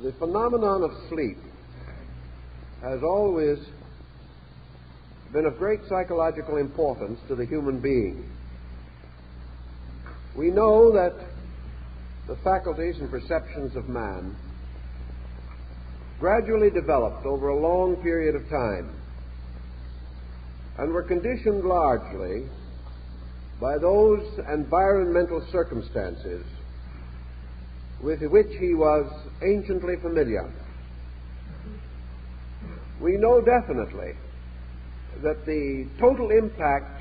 The phenomenon of sleep has always been of great psychological importance to the human being. We know that the faculties and perceptions of man gradually developed over a long period of time and were conditioned largely by those environmental circumstances with which he was anciently familiar. We know definitely that the total impact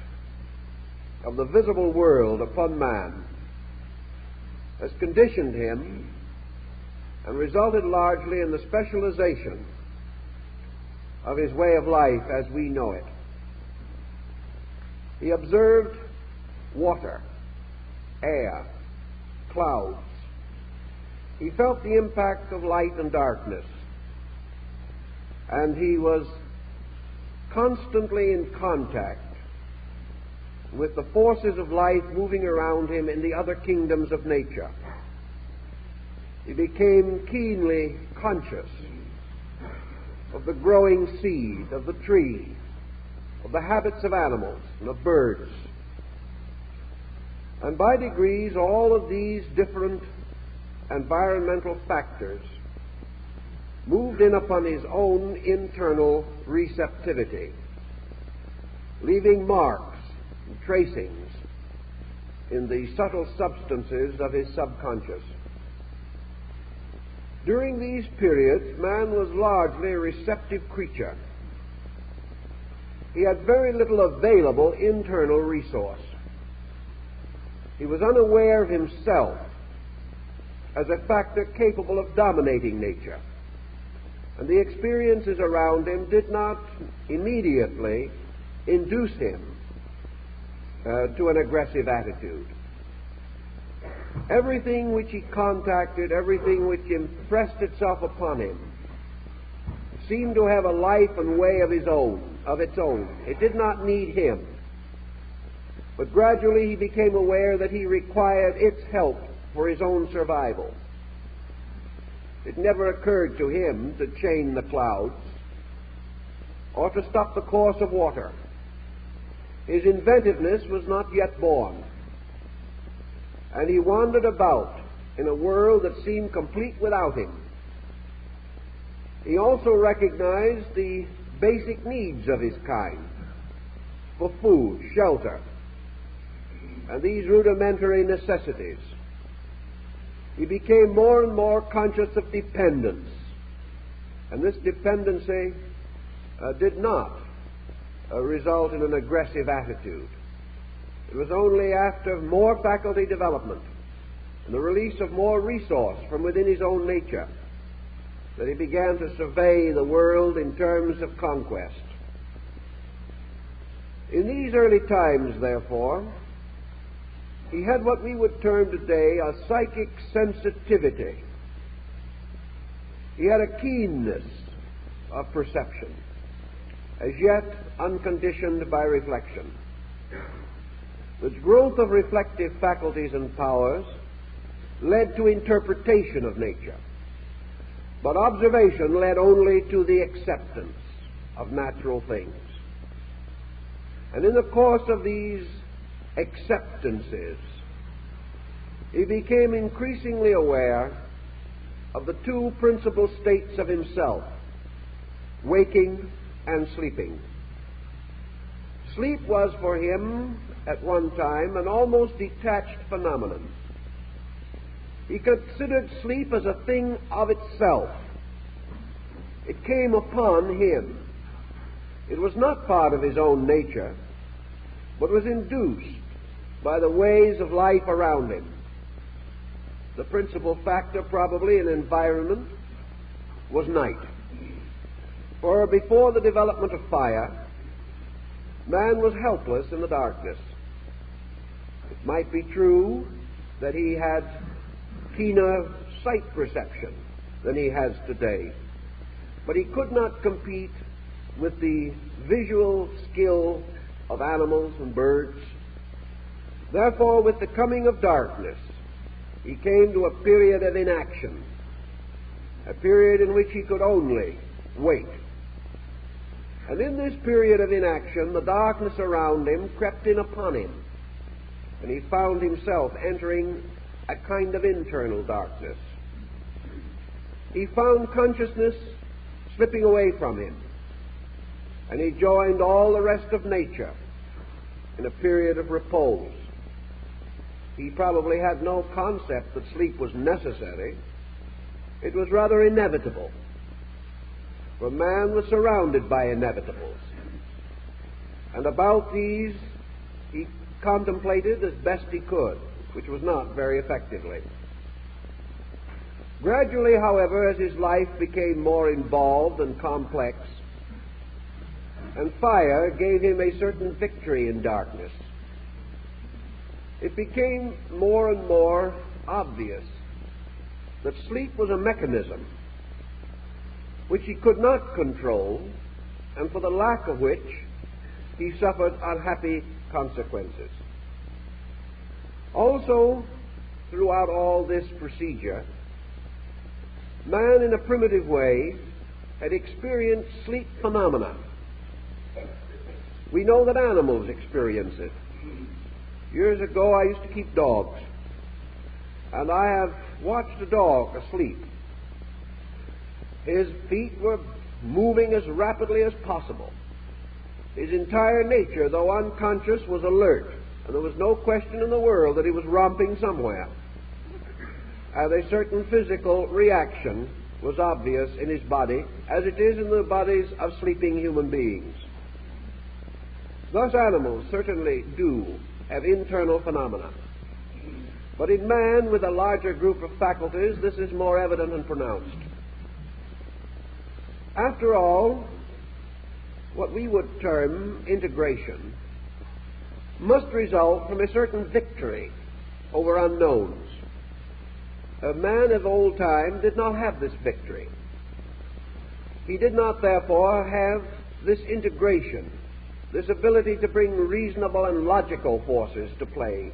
of the visible world upon man has conditioned him and resulted largely in the specialization of his way of life as we know it. He observed water, air, clouds. He felt the impact of light and darkness, and he was constantly in contact with the forces of life moving around him in the other kingdoms of nature. He became keenly conscious of the growing seed, of the tree, of the habits of animals and of birds. And by degrees, all of these different environmental factors moved in upon his own internal receptivity, leaving marks and tracings in the subtle substances of his subconscious. During these periods, man was largely a receptive creature. He had very little available internal resource. He was unaware of himself as a factor capable of dominating nature, and the experiences around him did not immediately induce him to an aggressive attitude. Everything which he contacted, everything which impressed itself upon him, seemed to have a life and way of its own. It did not need him. But gradually he became aware that he required its help for his own survival. It never occurred to him to chain the clouds or to stop the course of water. His inventiveness was not yet born, and he wandered about in a world that seemed complete without him. He also recognized the basic needs of his kind for food, shelter, and these rudimentary necessities. He became more and more conscious of dependence, and this dependency did not result in an aggressive attitude. It was only after more faculty development and the release of more resource from within his own nature that he began to survey the world in terms of conquest. In these early times, therefore, he had what we would term today a psychic sensitivity. He had a keenness of perception, as yet unconditioned by reflection. The growth of reflective faculties and powers led to interpretation of nature, but observation led only to the acceptance of natural things. And in the course of these acceptances, he became increasingly aware of the two principal states of himself, waking and sleeping. Sleep was for him at one time an almost detached phenomenon. He considered sleep as a thing of itself. It came upon him. It was not part of his own nature, but was induced by the ways of life around him. The principal factor probably in environment was night. For before the development of fire, man was helpless in the darkness. It might be true that he had keener sight perception than he has today, but he could not compete with the visual skill of animals and birds. Therefore, with the coming of darkness, he came to a period of inaction, a period in which he could only wait. And in this period of inaction, the darkness around him crept in upon him, and he found himself entering a kind of internal darkness. He found consciousness slipping away from him, and he joined all the rest of nature in a period of repose. He probably had no concept that sleep was necessary. It was rather inevitable, for man was surrounded by inevitables, and about these he contemplated as best he could, which was not very effectively. Gradually, however, as his life became more involved and complex, and fire gave him a certain victory in darkness, it became more and more obvious that sleep was a mechanism which he could not control, and for the lack of which he suffered unhappy consequences. Also, throughout all this procedure, man in a primitive way had experienced sleep phenomena. We know that animals experience it. Years ago I used to keep dogs, and I have watched a dog asleep. His feet were moving as rapidly as possible. His entire nature, though unconscious, was alert, and there was no question in the world that he was romping somewhere. And a certain physical reaction was obvious in his body, as it is in the bodies of sleeping human beings. Thus animals certainly do have internal phenomena. But in man, with a larger group of faculties, this is more evident and pronounced. After all, what we would term integration must result from a certain victory over unknowns. A man of old time did not have this victory. He did not, therefore, have this integration, this ability to bring reasonable and logical forces to play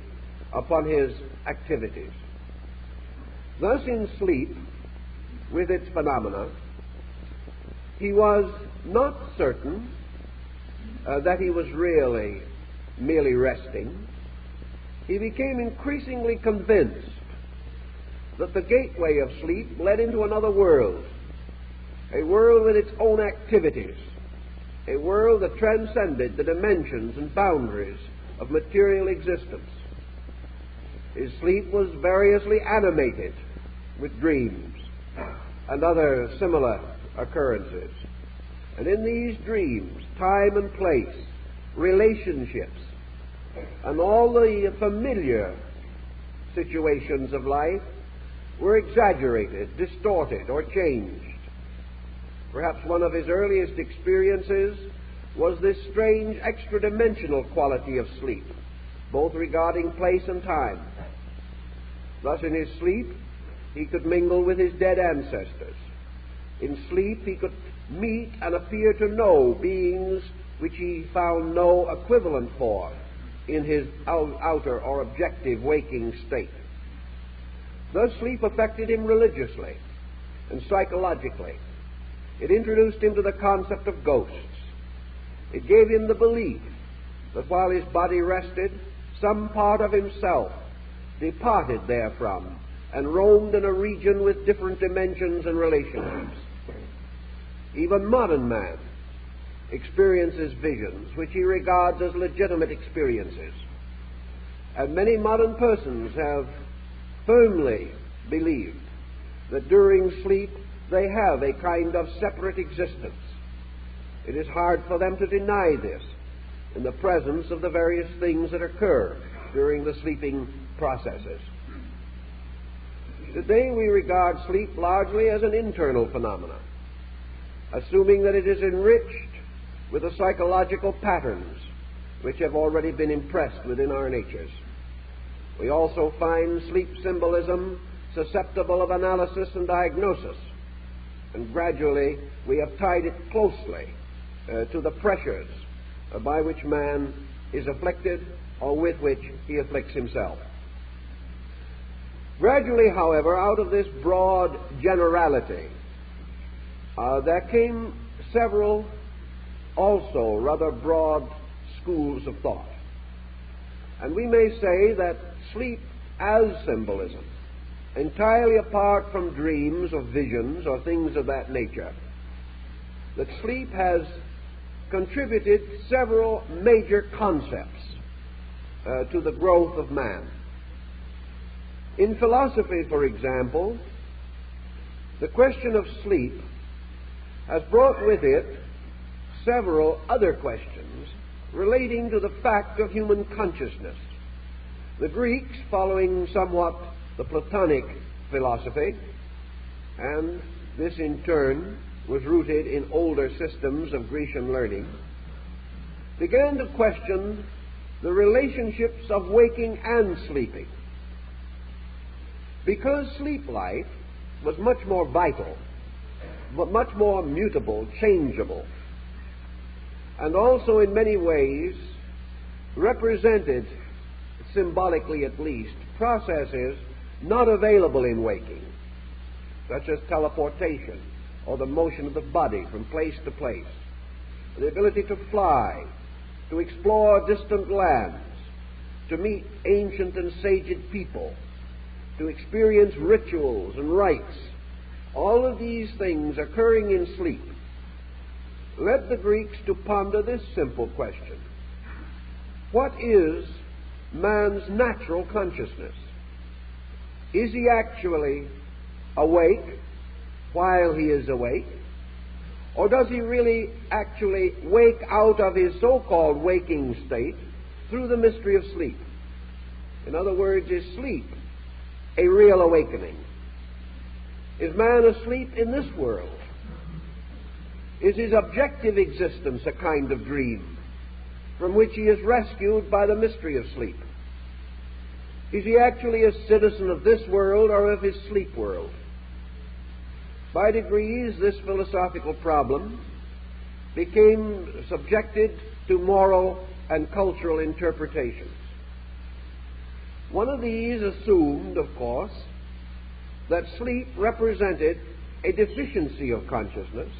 upon his activities. Thus, in sleep, with its phenomena, he was not certain that he was really merely resting. He became increasingly convinced that the gateway of sleep led into another world, a world with its own activities, a world that transcended the dimensions and boundaries of material existence. His sleep was variously animated with dreams and other similar occurrences. And in these dreams, time and place, relationships, and all the familiar situations of life were exaggerated, distorted, or changed. Perhaps one of his earliest experiences was this strange extra-dimensional quality of sleep, both regarding place and time. Thus, in his sleep, he could mingle with his dead ancestors. In sleep, he could meet and appear to know beings which he found no equivalent for in his outer or objective waking state. Thus, sleep affected him religiously and psychologically. It introduced him to the concept of ghosts. It gave him the belief that while his body rested, some part of himself departed therefrom and roamed in a region with different dimensions and relationships. Even modern man experiences visions which he regards as legitimate experiences. And many modern persons have firmly believed that during sleep they have a kind of separate existence. It is hard for them to deny this in the presence of the various things that occur during the sleeping processes. Today we regard sleep largely as an internal phenomenon, assuming that it is enriched with the psychological patterns which have already been impressed within our natures. We also find sleep symbolism susceptible of analysis and diagnosis, and gradually we have tied it closely to the pressures by which man is afflicted or with which he afflicts himself. Gradually, however, out of this broad generality there came several also rather broad schools of thought. And we may say that sleep as symbolism, entirely apart from dreams or visions or things of that nature, that sleep has contributed several major concepts to the growth of man. In philosophy, for example, the question of sleep has brought with it several other questions relating to the fact of human consciousness. The Greeks, following somewhat the Platonic philosophy, and this in turn was rooted in older systems of Grecian learning, began to question the relationships of waking and sleeping. Because sleep life was much more vital, but much more mutable, changeable, and also in many ways represented, symbolically at least, processes not available in waking, such as teleportation or the motion of the body from place to place, the ability to fly, to explore distant lands, to meet ancient and saged people, to experience rituals and rites. All of these things occurring in sleep led the Greeks to ponder this simple question: what is man's natural consciousness? Is he actually awake while he is awake? Or does he really actually wake out of his so-called waking state through the mystery of sleep? In other words, is sleep a real awakening? Is man asleep in this world? Is his objective existence a kind of dream from which he is rescued by the mystery of sleep? Is he actually a citizen of this world or of his sleep world? By degrees, this philosophical problem became subjected to moral and cultural interpretations. One of these assumed, of course, that sleep represented a deficiency of consciousness,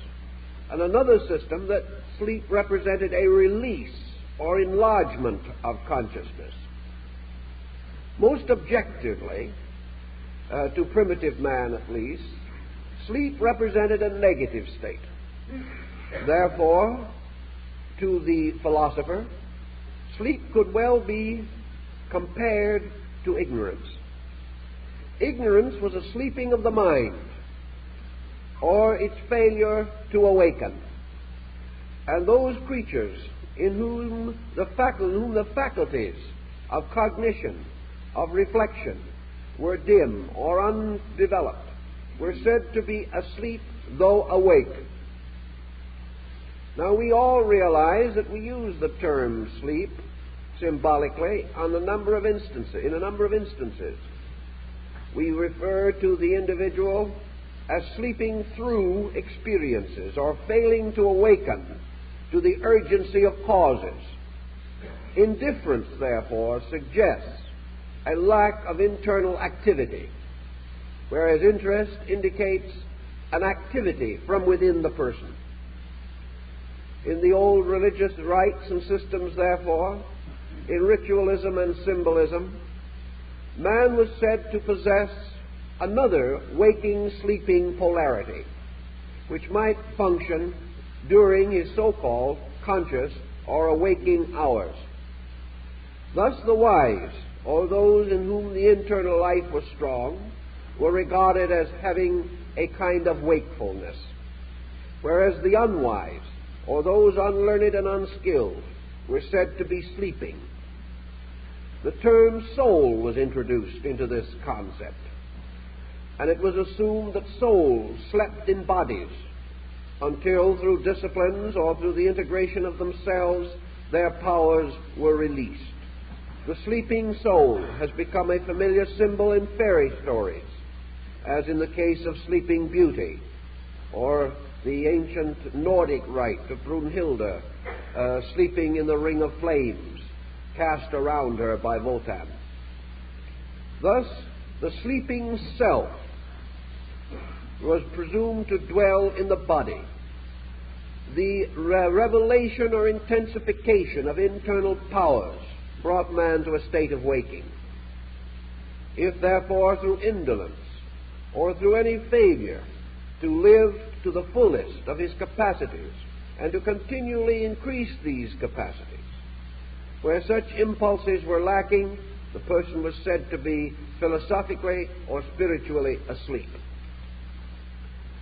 and another system that sleep represented a release or enlargement of consciousness. Most objectively, to primitive man at least, sleep represented a negative state. Therefore, to the philosopher, sleep could well be compared to ignorance. Ignorance was a sleeping of the mind, or its failure to awaken. And those creatures in whom the faculties of cognition, of reflection, were dim or undeveloped, were said to be asleep though awake. Now, we all realize that we use the term sleep symbolically in a number of instances. We refer to the individual as sleeping through experiences or failing to awaken to the urgency of causes. Indifference, therefore, suggests a lack of internal activity, whereas interest indicates an activity from within the person. In the old religious rites and systems, therefore, in ritualism and symbolism, man was said to possess another waking-sleeping polarity, which might function during his so-called conscious or awaking hours. Thus the wise, or those in whom the internal life was strong, were regarded as having a kind of wakefulness, whereas the unwise, or those unlearned and unskilled, were said to be sleeping. The term soul was introduced into this concept, and it was assumed that souls slept in bodies until, through disciplines or through the integration of themselves, their powers were released. The sleeping soul has become a familiar symbol in fairy stories, as in the case of Sleeping Beauty, or the ancient Nordic rite of Brunhilde sleeping in the ring of flames cast around her by Wotan. Thus, the sleeping self was presumed to dwell in the body. The revelation or intensification of internal powers brought man to a state of waking. If therefore through indolence or through any failure to live to the fullest of his capacities and to continually increase these capacities, where such impulses were lacking, the person was said to be philosophically or spiritually asleep.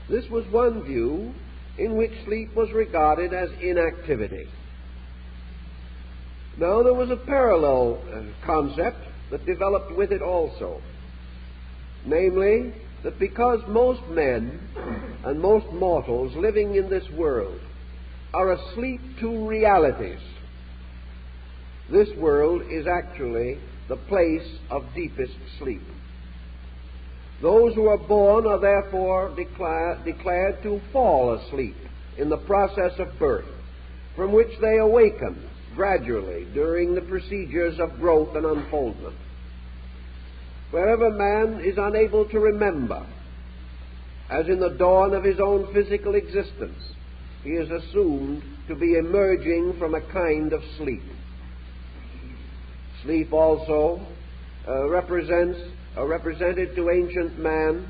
This was one view in which sleep was regarded as inactivity. Now there was a parallel concept that developed with it also, namely that because most men and most mortals living in this world are asleep to realities, this world is actually the place of deepest sleep. Those who are born are therefore declared to fall asleep in the process of birth, from which they awaken gradually during the procedures of growth and unfoldment. Wherever man is unable to remember, as in the dawn of his own physical existence, he is assumed to be emerging from a kind of sleep. Sleep also represented to ancient man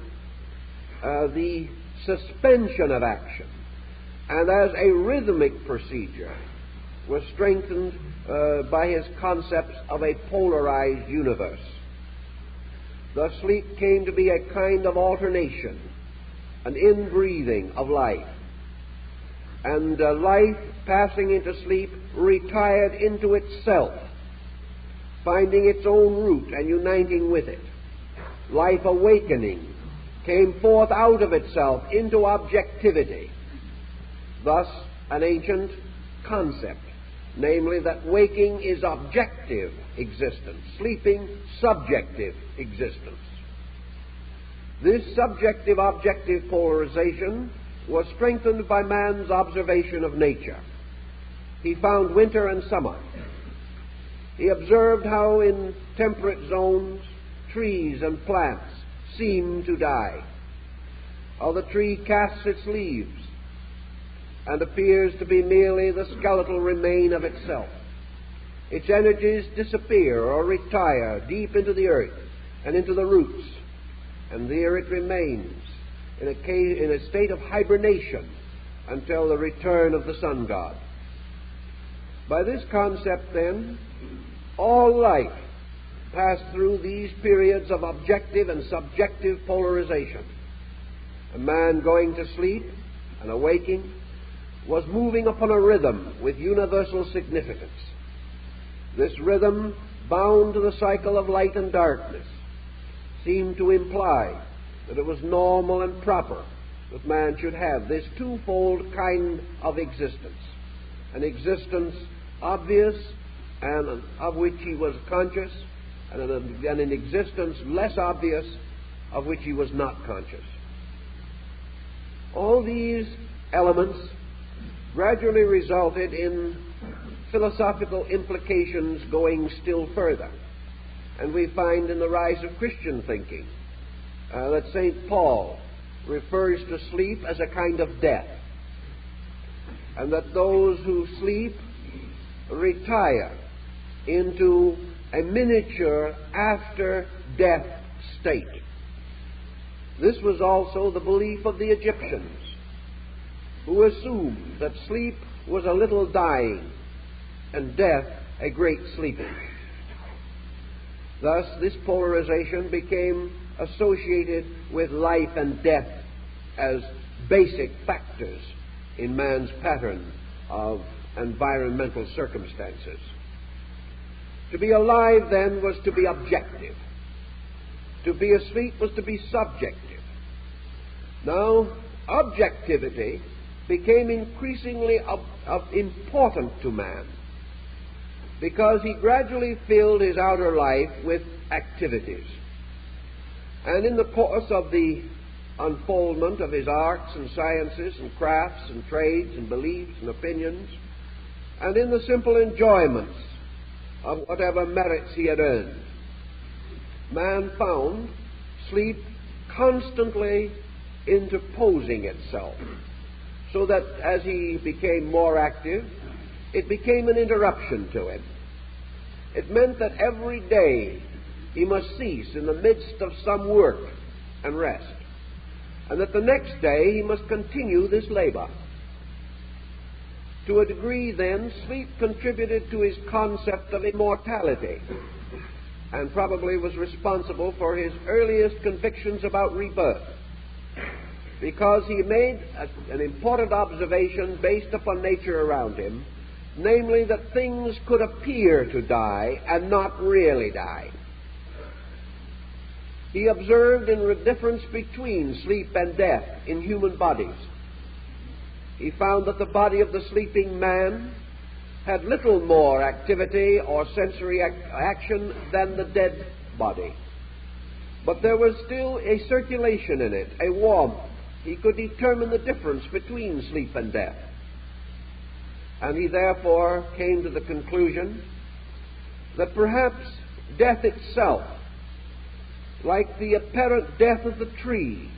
the suspension of action, and as a rhythmic procedure was strengthened by his concepts of a polarized universe. Thus sleep came to be a kind of alternation, an inbreathing of life, and life passing into sleep retired into itself, finding its own root and uniting with it. Life awakening came forth out of itself into objectivity. Thus an ancient concept, namely that waking is objective existence, sleeping subjective existence. This subjective-objective polarization was strengthened by man's observation of nature. He found winter and summer. He observed how in temperate zones trees and plants seem to die, how the tree casts its leaves and appears to be merely the skeletal remain of itself. Its energies disappear or retire deep into the earth and into the roots, and there it remains in a state of hibernation until the return of the sun god. By this concept, then, all life passed through these periods of objective and subjective polarization. A man going to sleep and awaking was moving upon a rhythm with universal significance. This rhythm, bound to the cycle of light and darkness, seemed to imply that it was normal and proper that man should have this twofold kind of existence, an existence obvious and of which he was conscious, and an existence less obvious of which he was not conscious. All these elements gradually resulted in philosophical implications going still further. And we find in the rise of Christian thinking that St. Paul refers to sleep as a kind of death, and that those who sleep retire into a miniature after-death state. This was also the belief of the Egyptians, who assumed that sleep was a little dying and death a great sleeping. Thus, this polarization became associated with life and death as basic factors in man's pattern of environmental circumstances. To be alive, then, was to be objective. To be asleep was to be subjective. Now, objectivity became increasingly important to man, because he gradually filled his outer life with activities. And in the course of the unfoldment of his arts and sciences and crafts and trades and beliefs and opinions, and in the simple enjoyments of whatever merits he had earned, man found sleep constantly interposing itself, so that as he became more active, it became an interruption to him. It meant that every day he must cease in the midst of some work and rest, and that the next day he must continue this labor. To a degree, then, sleep contributed to his concept of immortality, and probably was responsible for his earliest convictions about rebirth, because he made an important observation based upon nature around him, namely that things could appear to die and not really die. He observed in the difference between sleep and death in human bodies. He found that the body of the sleeping man had little more activity or sensory action than the dead body. But there was still a circulation in it, a warmth. He could determine the difference between sleep and death. And he therefore came to the conclusion that perhaps death itself, like the apparent death of the tree,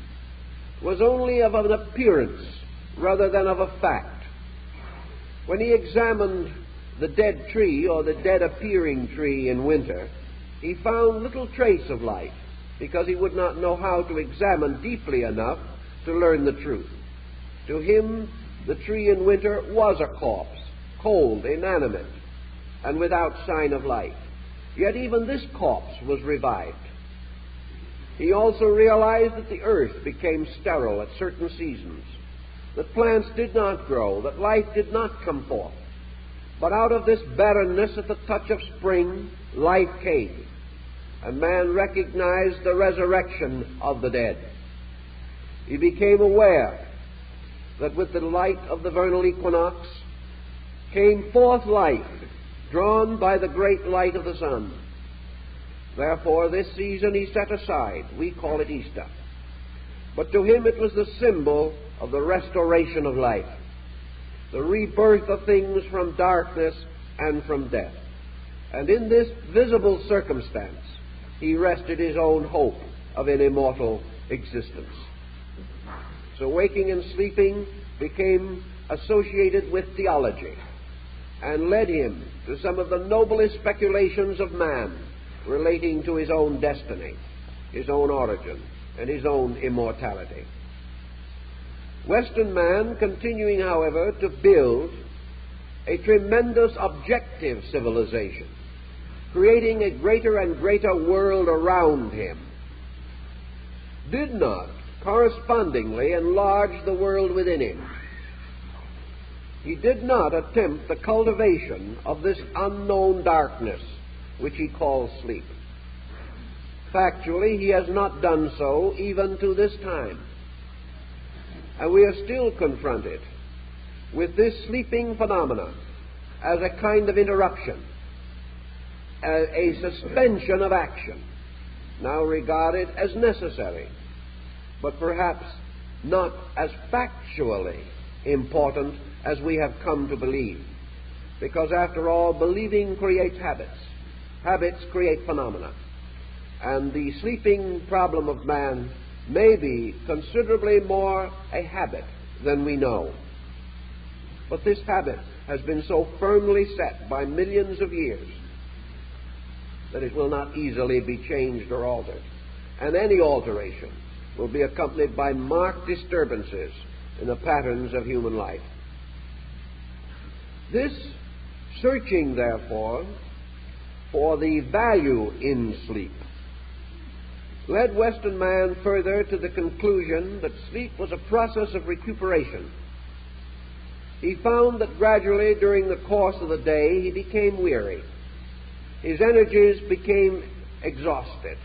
was only of an appearance rather than of a fact. When he examined the dead tree, or the dead appearing tree in winter, he found little trace of life, because he would not know how to examine deeply enough to learn the truth. To him, the tree in winter was a corpse, cold, inanimate, and without sign of life. Yet even this corpse was revived. He also realized that the earth became sterile at certain seasons, that plants did not grow, that life did not come forth. But out of this barrenness, at the touch of spring, life came, and man recognized the resurrection of the dead. He became aware that with the light of the vernal equinox came forth life, drawn by the great light of the sun. Therefore, this season he set aside. We call it Easter. But to him it was the symbol of the restoration of life, the rebirth of things from darkness and from death. And in this visible circumstance, he rested his own hope of an immortal existence. So waking and sleeping became associated with theology, and led him to some of the noblest speculations of man relating to his own destiny, his own origin, and his own immortality. Western man continuing, however, to build a tremendous objective civilization, creating a greater and greater world around him, did not correspondingly enlarge the world within him. He did not attempt the cultivation of this unknown darkness which he calls sleep. Factually, he has not done so even to this time. And we are still confronted with this sleeping phenomenon as a kind of interruption, as a suspension of action, now regarded as necessary, but perhaps not as factually important as we have come to believe. Because after all, believing creates habits. Habits create phenomena. And the sleeping problem of man may be considerably more a habit than we know. But this habit has been so firmly set by millions of years that it will not easily be changed or altered. And any alteration will be accompanied by marked disturbances in the patterns of human life. This searching, therefore, for the value in sleep led Western man further to the conclusion that sleep was a process of recuperation. He found that gradually during the course of the day he became weary. His energies became exhausted.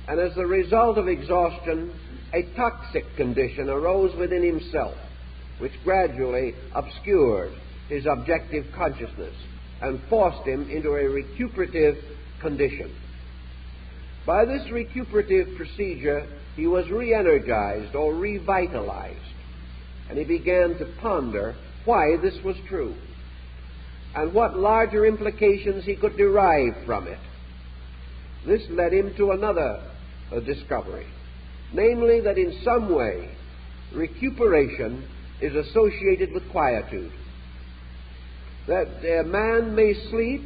And as the result of exhaustion, a toxic condition arose within himself, which gradually obscured his objective consciousness and forced him into a recuperative condition. By this recuperative procedure, he was re-energized or revitalized, and he began to ponder why this was true and what larger implications he could derive from it. This led him to another discovery, namely that in some way recuperation is associated with quietude. That a man may sleep,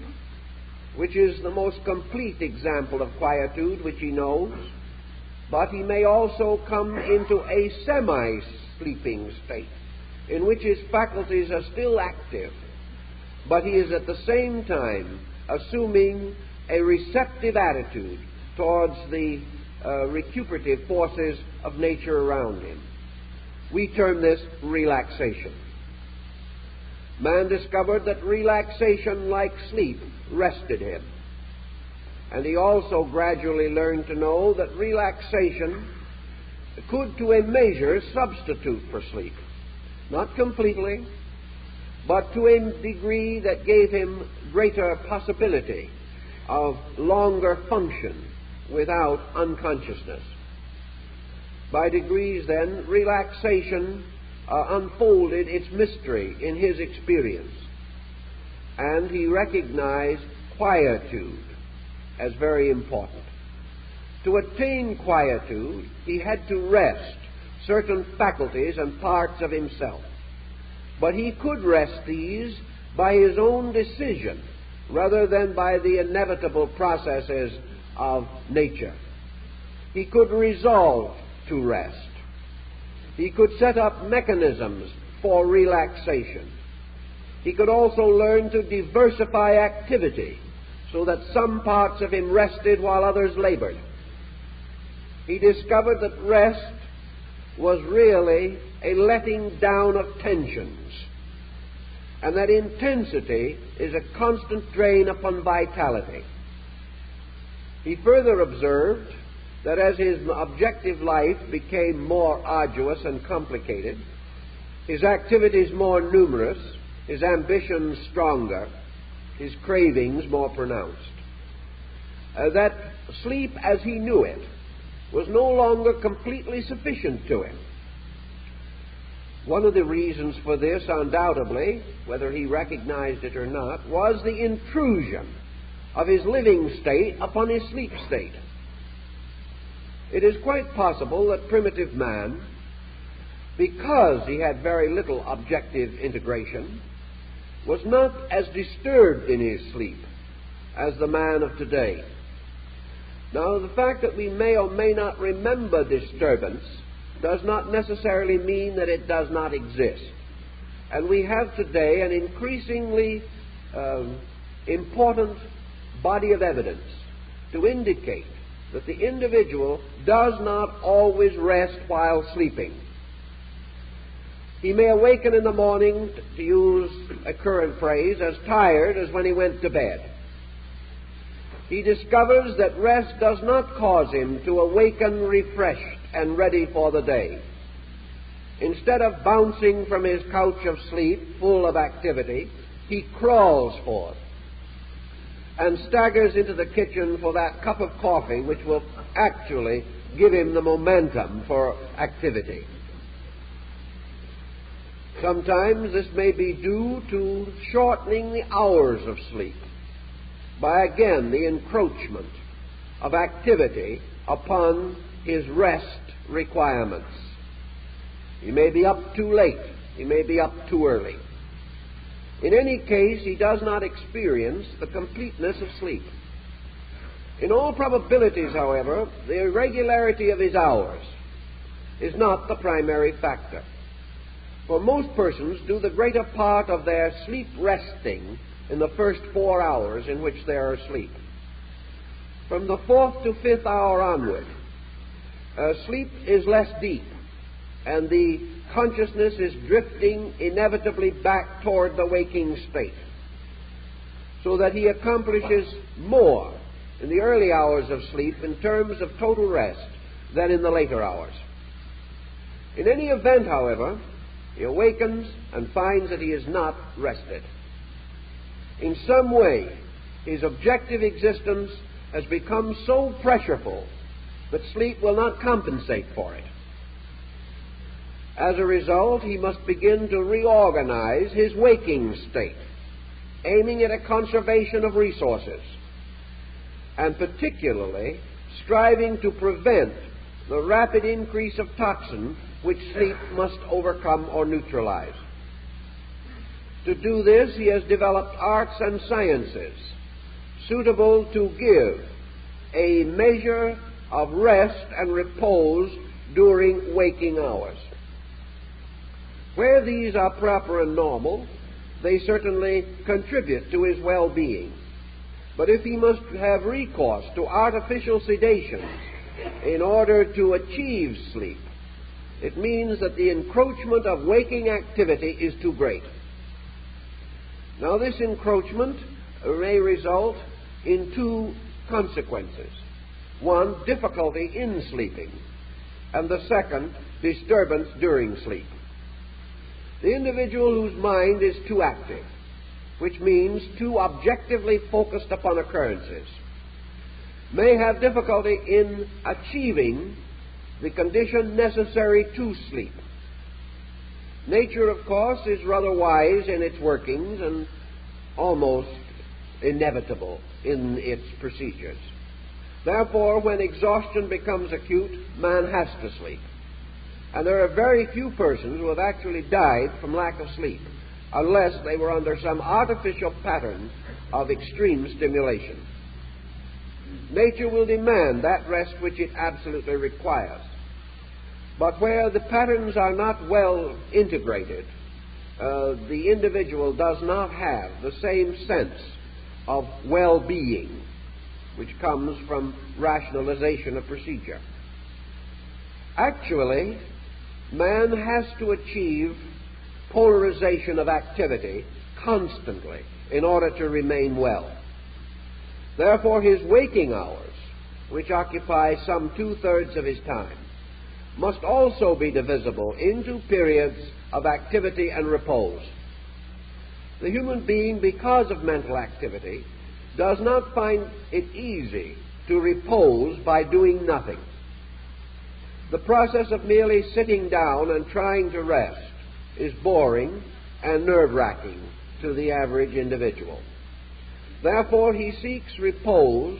which is the most complete example of quietude which he knows, but he may also come into a semi-sleeping state, in which his faculties are still active, but he is at the same time assuming a receptive attitude towards the recuperative forces of nature around him. We term this relaxation. Man discovered that relaxation, like sleep, rested him. And he also gradually learned to know that relaxation could, to a measure, substitute for sleep. Not completely, but to a degree that gave him greater possibility of longer function without unconsciousness. By degrees, then, relaxation unfolded its mystery in his experience, and he recognized quietude as very important. To attain quietude, he had to rest certain faculties and parts of himself, but he could rest these by his own decision rather than by the inevitable processes of nature. He could resolve to rest. He could set up mechanisms for relaxation. He could also learn to diversify activity so that some parts of him rested while others labored. He discovered that rest was really a letting down of tensions, and that intensity is a constant drain upon vitality. He further observed that as his objective life became more arduous and complicated, his activities more numerous, his ambitions stronger, his cravings more pronounced, that sleep as he knew it was no longer completely sufficient to him. One of the reasons for this, undoubtedly, whether he recognized it or not, was the intrusion of his living state upon his sleep state. It is quite possible that primitive man, because he had very little objective integration, was not as disturbed in his sleep as the man of today. Now, the fact that we may or may not remember disturbance does not necessarily mean that it does not exist. And we have today an increasingly important body of evidence to indicate that the individual does not always rest while sleeping. He may awaken in the morning, to use a current phrase, as tired as when he went to bed. He discovers that rest does not cause him to awaken refreshed and ready for the day. Instead of bouncing from his couch of sleep full of activity, he crawls forth and staggers into the kitchen for that cup of coffee which will actually give him the momentum for activity. Sometimes this may be due to shortening the hours of sleep by, again, the encroachment of activity upon his rest requirements. He may be up too late. He may be up too early. In any case, he does not experience the completeness of sleep. In all probabilities, however, the irregularity of his hours is not the primary factor. For most persons do the greater part of their sleep resting in the first 4 hours in which they are asleep. From the 4th to 5th hour onward, sleep is less deep, and the consciousness is drifting inevitably back toward the waking state, so that he accomplishes more in the early hours of sleep in terms of total rest than in the later hours. In any event, however, he awakens and finds that he is not rested. In some way, his objective existence has become so pressureful that sleep will not compensate for it. As a result, he must begin to reorganize his waking state, aiming at a conservation of resources, and particularly striving to prevent the rapid increase of toxin which sleep must overcome or neutralize. To do this, he has developed arts and sciences suitable to give a measure of rest and repose during waking hours. Where these are proper and normal, they certainly contribute to his well-being. But if he must have recourse to artificial sedations in order to achieve sleep, it means that the encroachment of waking activity is too great. Now, this encroachment may result in two consequences. One, difficulty in sleeping, and the second, disturbance during sleep. The individual whose mind is too active, which means too objectively focused upon occurrences, may have difficulty in achieving the condition necessary to sleep. Nature, of course, is rather wise in its workings and almost inevitable in its procedures. Therefore, when exhaustion becomes acute, man has to sleep. And there are very few persons who have actually died from lack of sleep, unless they were under some artificial pattern of extreme stimulation. Nature will demand that rest which it absolutely requires. But where the patterns are not well integrated, the individual does not have the same sense of well-being which comes from rationalization of procedure. Actually, man has to achieve polarization of activity constantly in order to remain well. Therefore, his waking hours, which occupy some 2/3 of his time, must also be divisible into periods of activity and repose. The human being, because of mental activity, does not find it easy to repose by doing nothing. The process of merely sitting down and trying to rest is boring and nerve-wracking to the average individual. Therefore, he seeks repose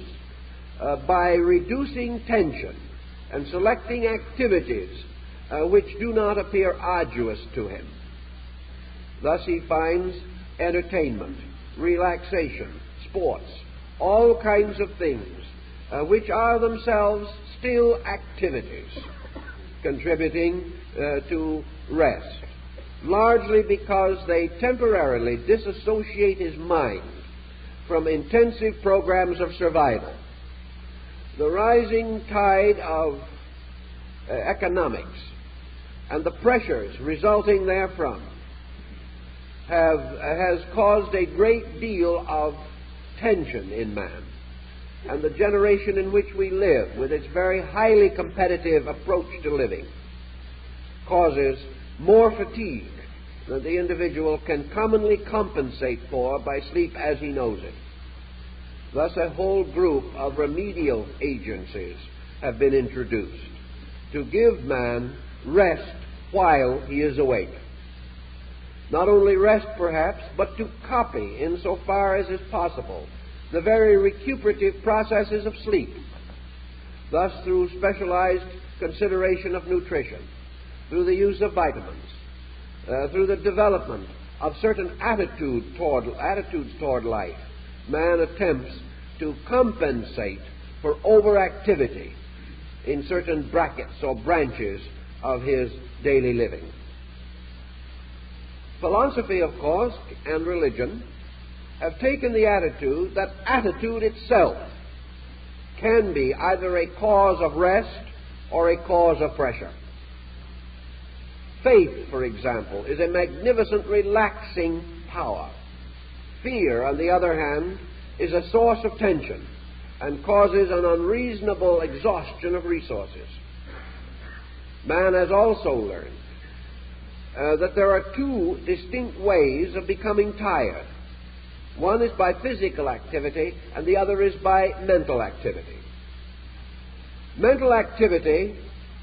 by reducing tension and selecting activities which do not appear arduous to him. Thus he finds entertainment, relaxation, sports, all kinds of things which are themselves still activities contributing to rest, largely because they temporarily disassociate his mind from intensive programs of survival. The rising tide of economics and the pressures resulting therefrom has caused a great deal of tension in man. And the generation in which we live, with its very highly competitive approach to living, causes more fatigue than the individual can commonly compensate for by sleep as he knows it. Thus, a whole group of remedial agencies have been introduced to give man rest while he is awake. Not only rest, perhaps, but to copy, insofar as is possible, the very recuperative processes of sleep. Thus, through specialized consideration of nutrition, through the use of vitamins, through the development of certain attitudes toward life, man attempts to compensate for overactivity in certain brackets or branches of his daily living. Philosophy, of course, and religion have taken the attitude that attitude itself can be either a cause of rest or a cause of pressure. Faith, for example, is a magnificent relaxing power. Fear, on the other hand, is a source of tension and causes an unreasonable exhaustion of resources. Man has also learned that there are two distinct ways of becoming tired. One is by physical activity, and the other is by mental activity. Mental activity,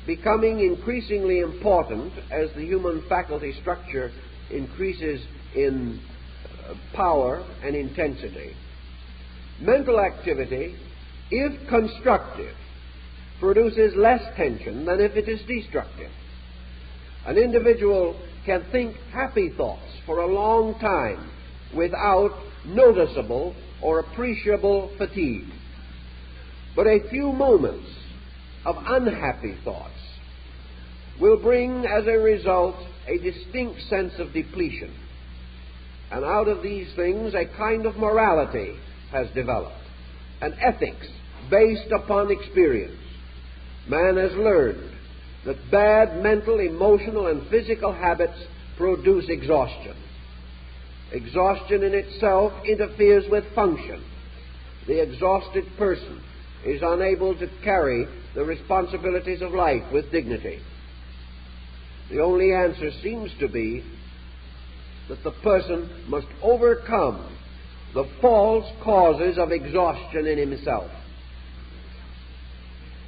becoming increasingly important as the human faculty structure increases in power and intensity. Mental activity, if constructive, produces less tension than if it is destructive. An individual can think happy thoughts for a long time without noticeable or appreciable fatigue. But a few moments of unhappy thoughts will bring as a result a distinct sense of depletion. And out of these things a kind of morality has developed, an ethics based upon experience. Man has learned that bad mental, emotional, and physical habits produce exhaustion. Exhaustion in itself interferes with function. The exhausted person is unable to carry the responsibilities of life with dignity. The only answer seems to be that the person must overcome the false causes of exhaustion in himself.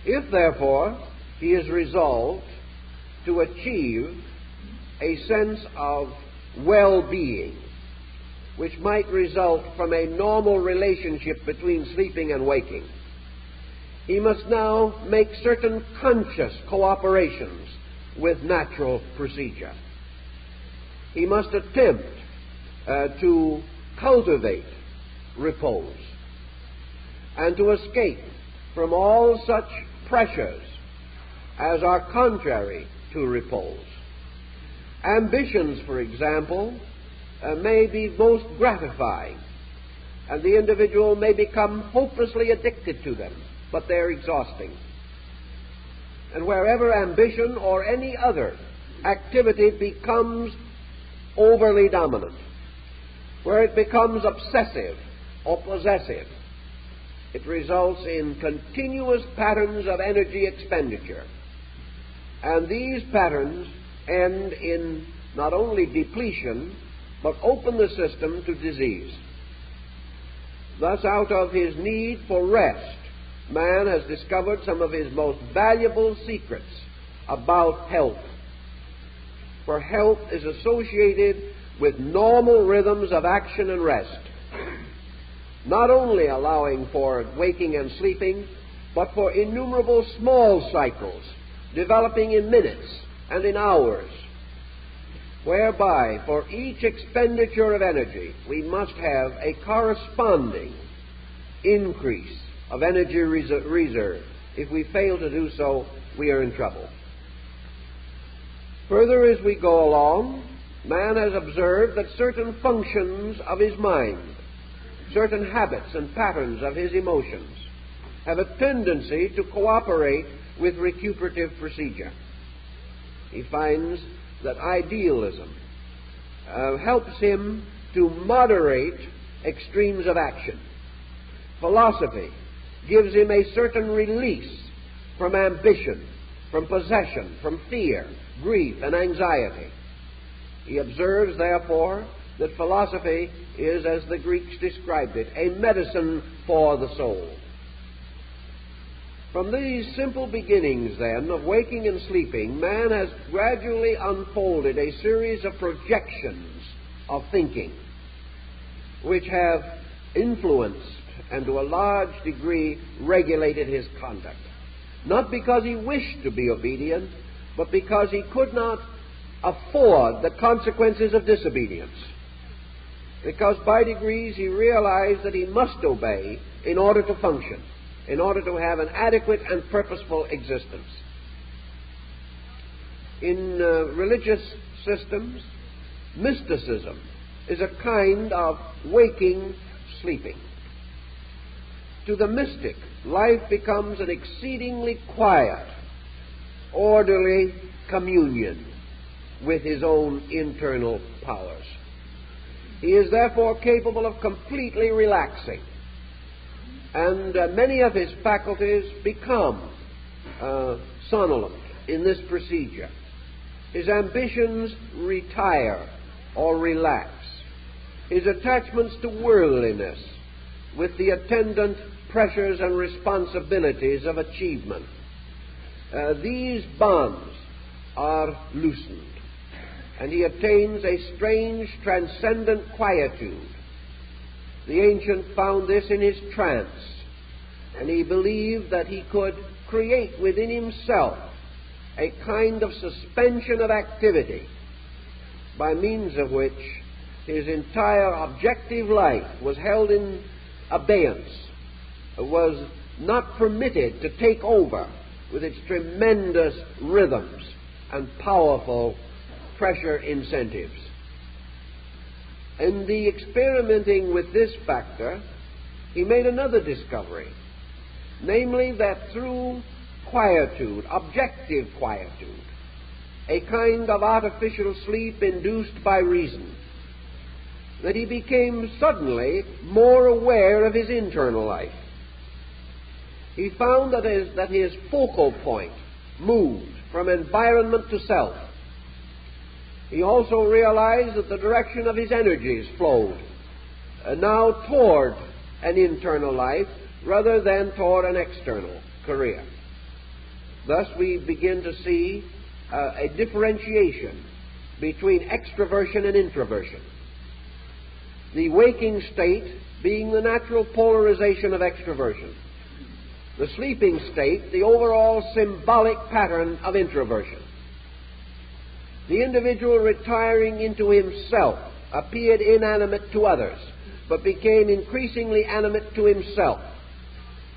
If, therefore, he is resolved to achieve a sense of well-being, which might result from a normal relationship between sleeping and waking, he must now make certain conscious cooperations with natural procedure. He must attempt to cultivate repose and to escape from all such pressures as are contrary to repose. Ambitions, for example, may be most gratifying, and the individual may become hopelessly addicted to them, but they're exhausting. And wherever ambition or any other activity becomes overly dominant, where it becomes obsessive or possessive, it results in continuous patterns of energy expenditure. And these patterns end in not only depletion, but open the system to disease. Thus, out of his need for rest, man has discovered some of his most valuable secrets about health. For health is associated with normal rhythms of action and rest, not only allowing for waking and sleeping, but for innumerable small cycles developing in minutes and in hours, whereby for each expenditure of energy we must have a corresponding increase of energy reserve. If we fail to do so, we are in trouble. Further, as we go along, man has observed that certain functions of his mind, certain habits and patterns of his emotions, have a tendency to cooperate with recuperative procedure. He finds that idealism helps him to moderate extremes of action. Philosophy gives him a certain release from ambition, from possession, from fear, grief, and anxiety. He observes, therefore, that philosophy is, as the Greeks described it, a medicine for the soul. From these simple beginnings, then, of waking and sleeping, man has gradually unfolded a series of projections of thinking, which have influenced and to a large degree regulated his conduct. Not because he wished to be obedient, but because he could not afford the consequences of disobedience. Because by degrees he realized that he must obey in order to function, in order to have an adequate and purposeful existence. In religious systems, mysticism is a kind of waking sleeping. To the mystic, life becomes an exceedingly quiet, orderly communion with his own internal powers. He is therefore capable of completely relaxing, and many of his faculties become somnolent in this procedure. His ambitions retire or relax. His attachments to worldliness, with the attendant pressures and responsibilities of achievement, these bonds are loosened, and he attains a strange transcendent quietude. The ancient found this in his trance, and he believed that he could create within himself a kind of suspension of activity by means of which his entire objective life was held in abeyance, was not permitted to take over with its tremendous rhythms and powerful pressure incentives. In the experimenting with this factor, he made another discovery, namely that through quietude, objective quietude, a kind of artificial sleep induced by reason, that he became suddenly more aware of his internal life. He found that his focal point moved from environment to self. He also realized that the direction of his energies flowed now toward an internal life rather than toward an external career. Thus we begin to see a differentiation between extroversion and introversion. The waking state being the natural polarization of extroversion. The sleeping state, the overall symbolic pattern of introversion. The individual retiring into himself appeared inanimate to others, but became increasingly animate to himself,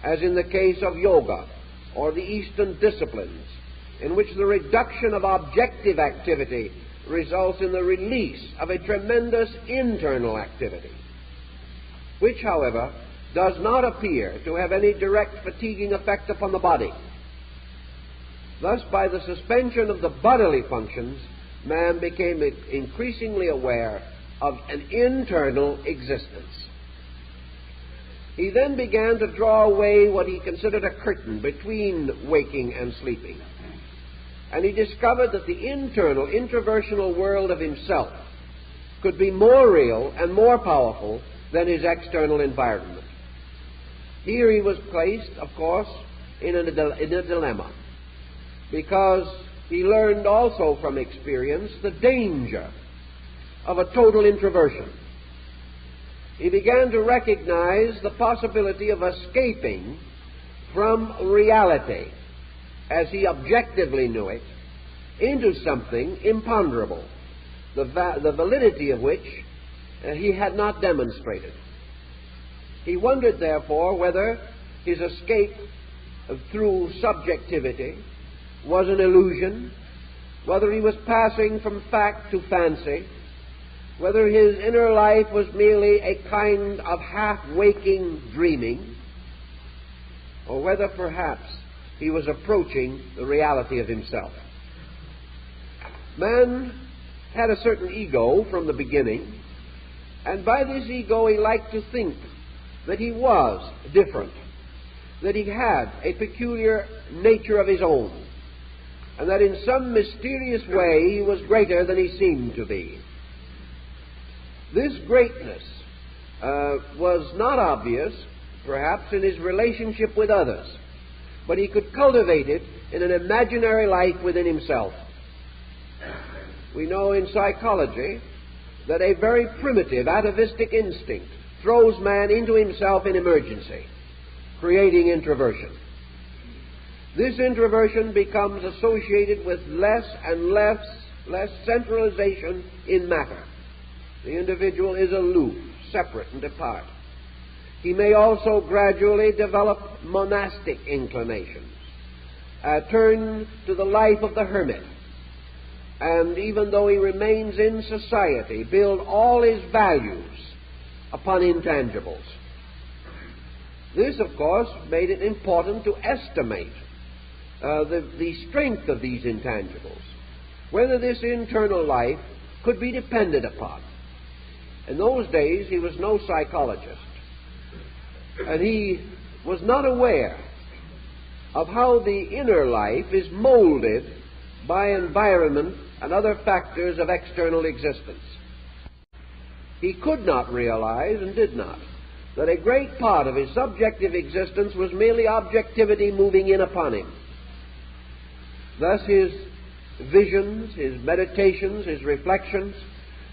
as in the case of yoga or the Eastern disciplines, in which the reduction of objective activity results in the release of a tremendous internal activity, which, however, does not appear to have any direct fatiguing effect upon the body. Thus, by the suspension of the bodily functions, man became increasingly aware of an internal existence. He then began to draw away what he considered a curtain between waking and sleeping. And he discovered that the internal, introversional world of himself could be more real and more powerful than his external environment. Here he was placed, of course, in a dilemma, because he learned also from experience the danger of a total introversion. He began to recognize the possibility of escaping from reality, as he objectively knew it, into something imponderable, the validity of which he had not demonstrated. He wondered, therefore, whether his escape through subjectivity was an illusion, whether he was passing from fact to fancy, whether his inner life was merely a kind of half-waking dreaming, or whether perhaps he was approaching the reality of himself. Man had a certain ego from the beginning, and by this ego he liked to think that he was different, that he had a peculiar nature of his own, and that in some mysterious way he was greater than he seemed to be. This greatness was not obvious, perhaps, in his relationship with others, but he could cultivate it in an imaginary life within himself. We know in psychology that a very primitive atavistic instinct throws man into himself in emergency, creating introversion. This introversion becomes associated with less and less centralization in matter. The individual is aloof, separate, and apart. He may also gradually develop monastic inclinations, turn to the life of the hermit, and even though he remains in society, build all his values upon intangibles. This, of course, made it important to estimate the strength of these intangibles, whether this internal life could be depended upon. In those days, he was no psychologist, and he was not aware of how the inner life is molded by environment and other factors of external existence. He could not realize, and did not, that a great part of his subjective existence was merely objectivity moving in upon him. Thus his visions, his meditations, his reflections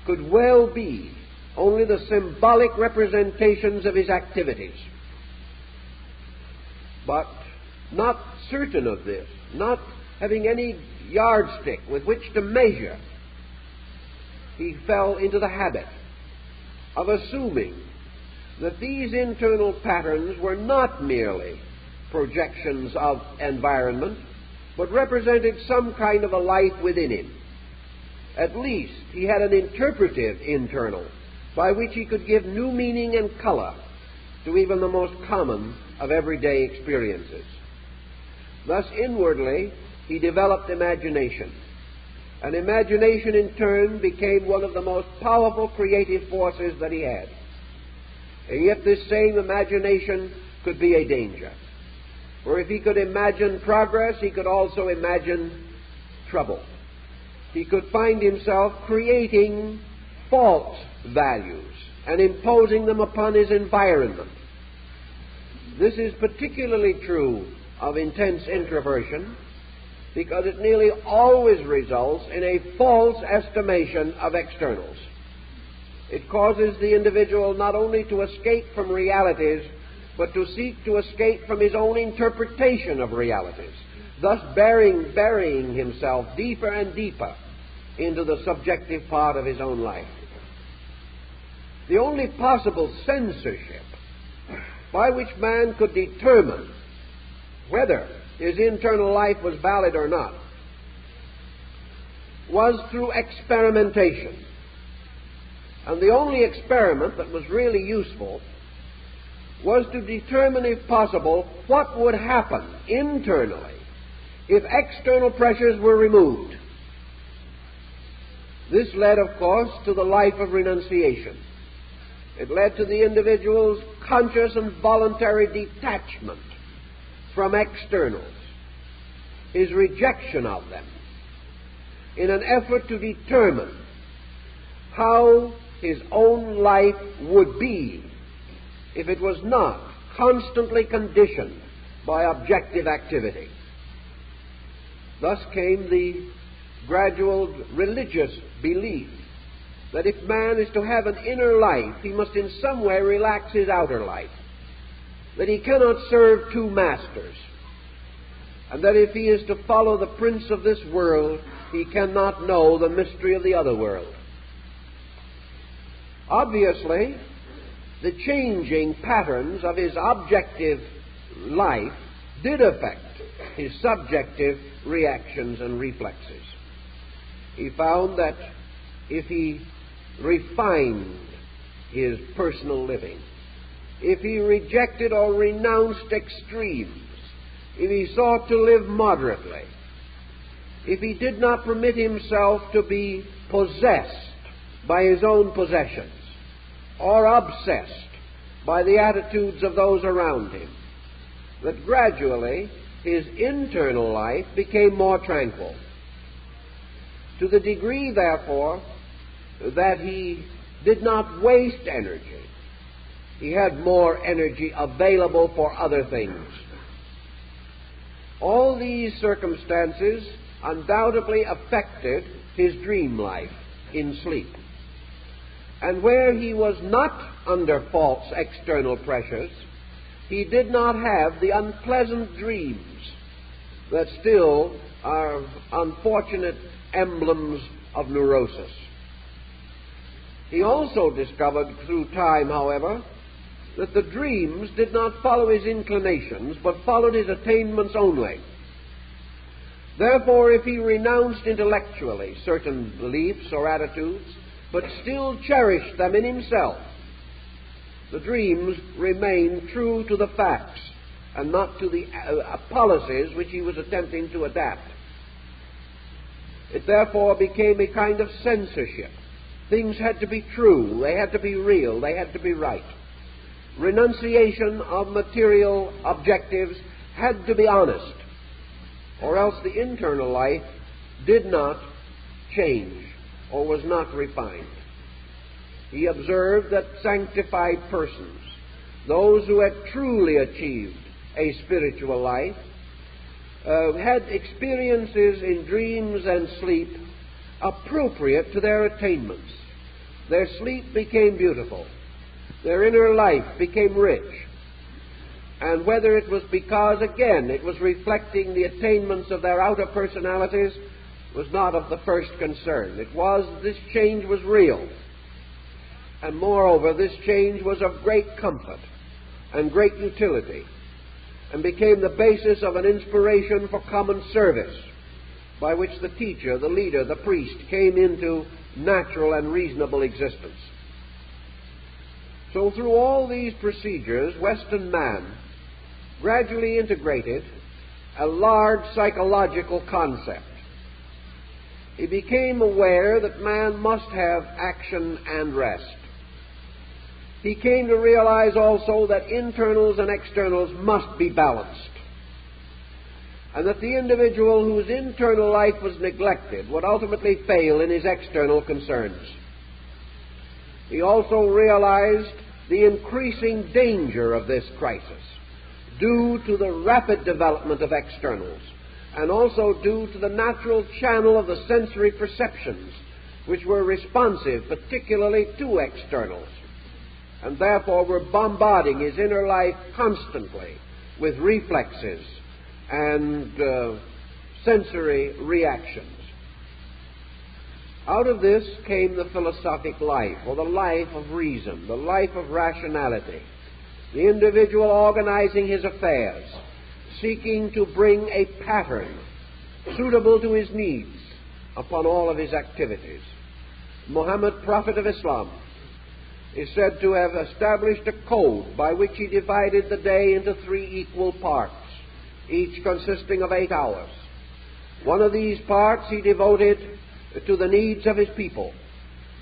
could well be only the symbolic representations of his activities. But not certain of this, not having any yardstick with which to measure, he fell into the habit of assuming that these internal patterns were not merely projections of environment, but represented some kind of a life within him. At least he had an interpretive internal by which he could give new meaning and color to even the most common of everyday experiences. Thus, inwardly, he developed imagination. And imagination, in turn, became one of the most powerful creative forces that he had. And yet this same imagination could be a danger. For if he could imagine progress, he could also imagine trouble. He could find himself creating false values and imposing them upon his environment. This is particularly true of intense introversion, because it nearly always results in a false estimation of externals. It causes the individual not only to escape from realities, but to seek to escape from his own interpretation of realities, thus burying himself deeper and deeper into the subjective part of his own life. The only possible censorship by which man could determine whether his internal life was valid or not was through experimentation. And the only experiment that was really useful was to determine, if possible, what would happen internally if external pressures were removed. This led, of course, to the life of renunciation. It led to the individual's conscious and voluntary detachment from externals, his rejection of them, in an effort to determine how his own life would be if it was not constantly conditioned by objective activity. Thus came the gradual religious belief that if man is to have an inner life, he must in some way relax his outer life, that he cannot serve two masters, and that if he is to follow the prince of this world, he cannot know the mystery of the other world. Obviously, the changing patterns of his objective life did affect his subjective reactions and reflexes. He found that if he refined his personal living, if he rejected or renounced extremes, if he sought to live moderately, if he did not permit himself to be possessed by his own possessions or obsessed by the attitudes of those around him, that gradually his internal life became more tranquil. To the degree, therefore, that he did not waste energy, he had more energy available for other things. All these circumstances undoubtedly affected his dream life in sleep. And where he was not under false external pressures, he did not have the unpleasant dreams that still are unfortunate emblems of neurosis. He also discovered through time, however, that the dreams did not follow his inclinations, but followed his attainments only. Therefore, if he renounced intellectually certain beliefs or attitudes, but still cherished them in himself, the dreams remained true to the facts and not to the policies which he was attempting to adapt. It therefore became a kind of censorship. Things had to be true, they had to be real, they had to be right. Renunciation of material objectives had to be honest, or else the internal life did not change or was not refined. He observed that sanctified persons, those who had truly achieved a spiritual life, had experiences in dreams and sleep appropriate to their attainments. Their sleep became beautiful. Their inner life became rich. and whether it was because, again, it was reflecting the attainments of their outer personalities was not of the first concern. It was this change was real. And moreover, this change was of great comfort and great utility, and became the basis of an inspiration for common service, by which the teacher, the leader, the priest came into natural and reasonable existence. So through all these procedures, Western man gradually integrated a large psychological concept. He became aware that man must have action and rest. He came to realize also that internals and externals must be balanced, and that the individual whose internal life was neglected would ultimately fail in his external concerns. He also realized the increasing danger of this crisis, due to the rapid development of externals, and also due to the natural channel of the sensory perceptions, which were responsive particularly to externals, and therefore were bombarding his inner life constantly with reflexes and sensory reactions. Out of this came the philosophic life, or the life of reason, the life of rationality, the individual organizing his affairs, seeking to bring a pattern suitable to his needs upon all of his activities. Muhammad, prophet of Islam, is said to have established a code by which he divided the day into 3 equal parts, each consisting of 8 hours. One of these parts he devoted to the needs of his people,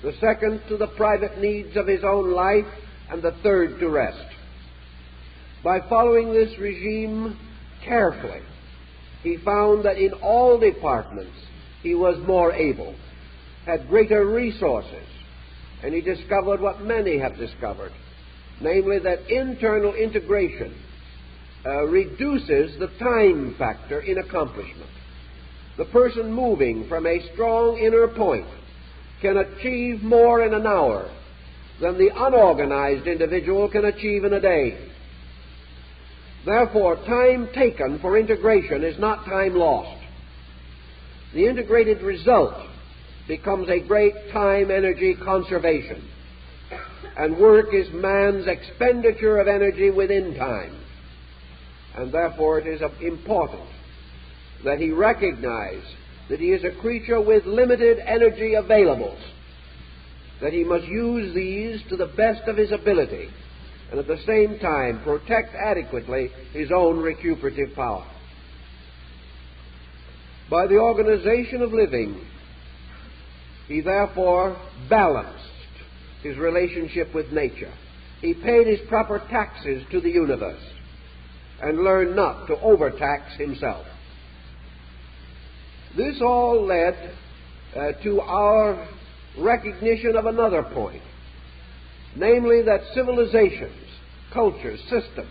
the second to the private needs of his own life, and the third to rest. By following this regime carefully, he found that in all departments he was more able, had greater resources, and he discovered what many have discovered, namely that internal integration reduces the time factor in accomplishment. The person moving from a strong inner point can achieve more in an hour than the unorganized individual can achieve in a day. Therefore, time taken for integration is not time lost. The integrated result becomes a great time-energy conservation, and work is man's expenditure of energy within time. And therefore it is important that he recognize that he is a creature with limited energy availables, that he must use these to the best of his ability, and at the same time protect adequately his own recuperative power. By the organization of living, he therefore balanced his relationship with nature. He paid his proper taxes to the universe and learned not to overtax himself. This all led to our recognition of another point, namely that civilizations, cultures, systems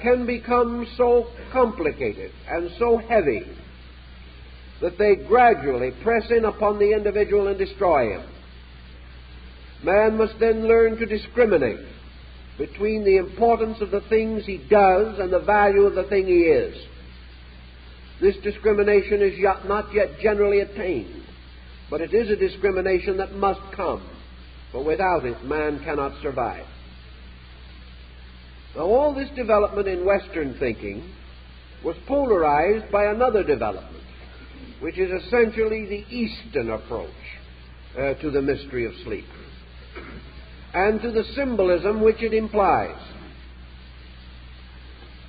can become so complicated and so heavy that they gradually press in upon the individual and destroy him. Man must then learn to discriminate between the importance of the things he does and the value of the thing he is. This discrimination is not yet generally attained, but it is a discrimination that must come, for without it man cannot survive. Now, all this development in Western thinking was polarized by another development, which is essentially the Eastern approach to the mystery of sleep, and to the symbolism which it implies.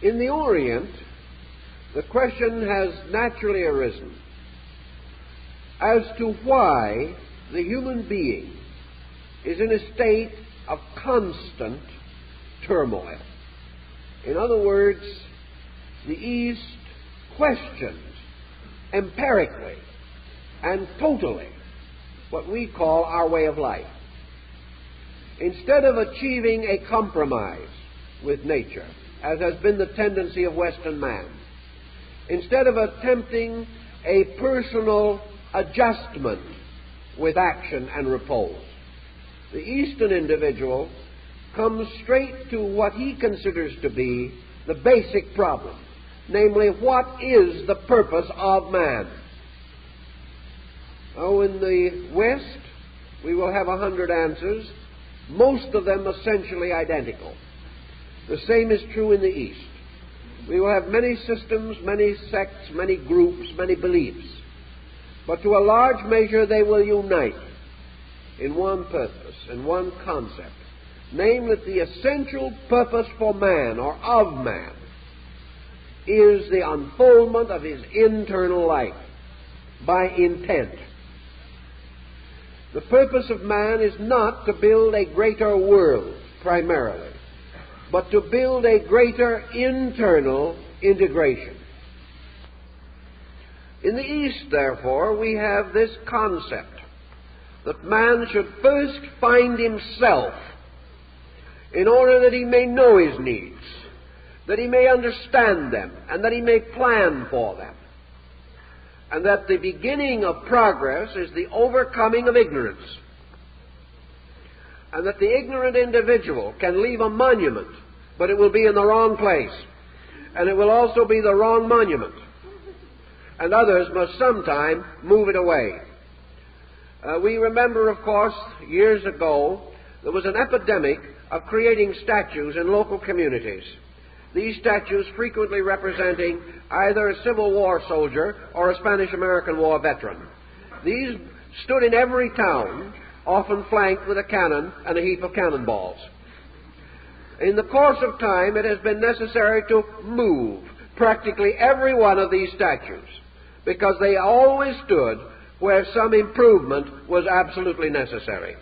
In the Orient, the question has naturally arisen as to why the human being is in a state of constant turmoil. In other words, the East questions empirically and totally what we call our way of life. Instead of achieving a compromise with nature, as has been the tendency of Western man, instead of attempting a personal adjustment with action and repose, the Eastern individual comes straight to what he considers to be the basic problem, namely, what is the purpose of man? Now, in the West, we will have 100 answers, most of them essentially identical. The same is true in the East. We will have many systems, many sects, many groups, many beliefs. But to a large measure they will unite in one purpose, in one concept. Namely, that the essential purpose for man, or of man, is the unfoldment of his internal life by intent. The purpose of man is not to build a greater world, primarily, but to build a greater internal integration. In the East, therefore, we have this concept that man should first find himself in order that he may know his needs, that he may understand them, and that he may plan for them. And that the beginning of progress is the overcoming of ignorance. And that the ignorant individual can leave a monument, but it will be in the wrong place. And it will also be the wrong monument. And others must sometime move it away. We remember, of course, years ago, there was an epidemic of creating statues in local communities. These statues frequently representing either a Civil War soldier or a Spanish-American War veteran. These stood in every town, often flanked with a cannon and a heap of cannonballs. In the course of time, it has been necessary to move practically every one of these statues, because they always stood where some improvement was absolutely necessary.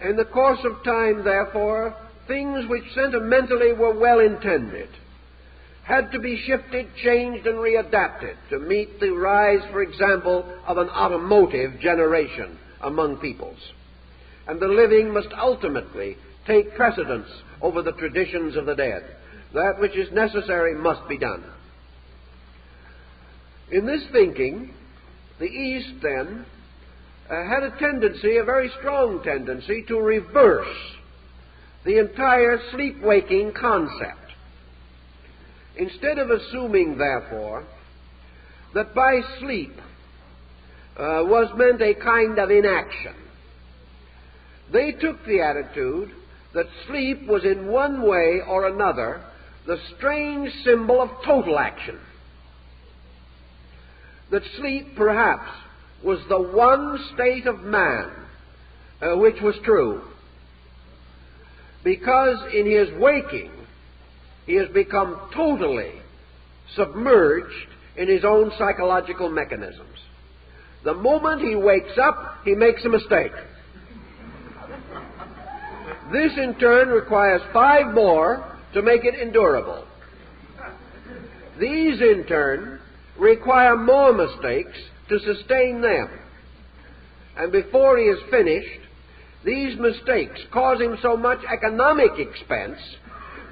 In the course of time, therefore, things which sentimentally were well intended had to be shifted, changed, and readapted to meet the rise, for example, of an automotive generation among peoples. And the living must ultimately take precedence over the traditions of the dead. That which is necessary must be done. In this thinking, the East then had a tendency, a very strong tendency, to reverse the entire sleep-waking concept. Instead of assuming, therefore, that by sleep was meant a kind of inaction, they took the attitude that sleep was in one way or another the strange symbol of total action. That sleep, perhaps, was the one state of man which was true, because in his waking he has become totally submerged in his own psychological mechanisms. The moment he wakes up, he makes a mistake. This, in turn, requires 5 more to make it endurable. These, in turn, require more mistakes to sustain them. And before he is finished, these mistakes cause him so much economic expense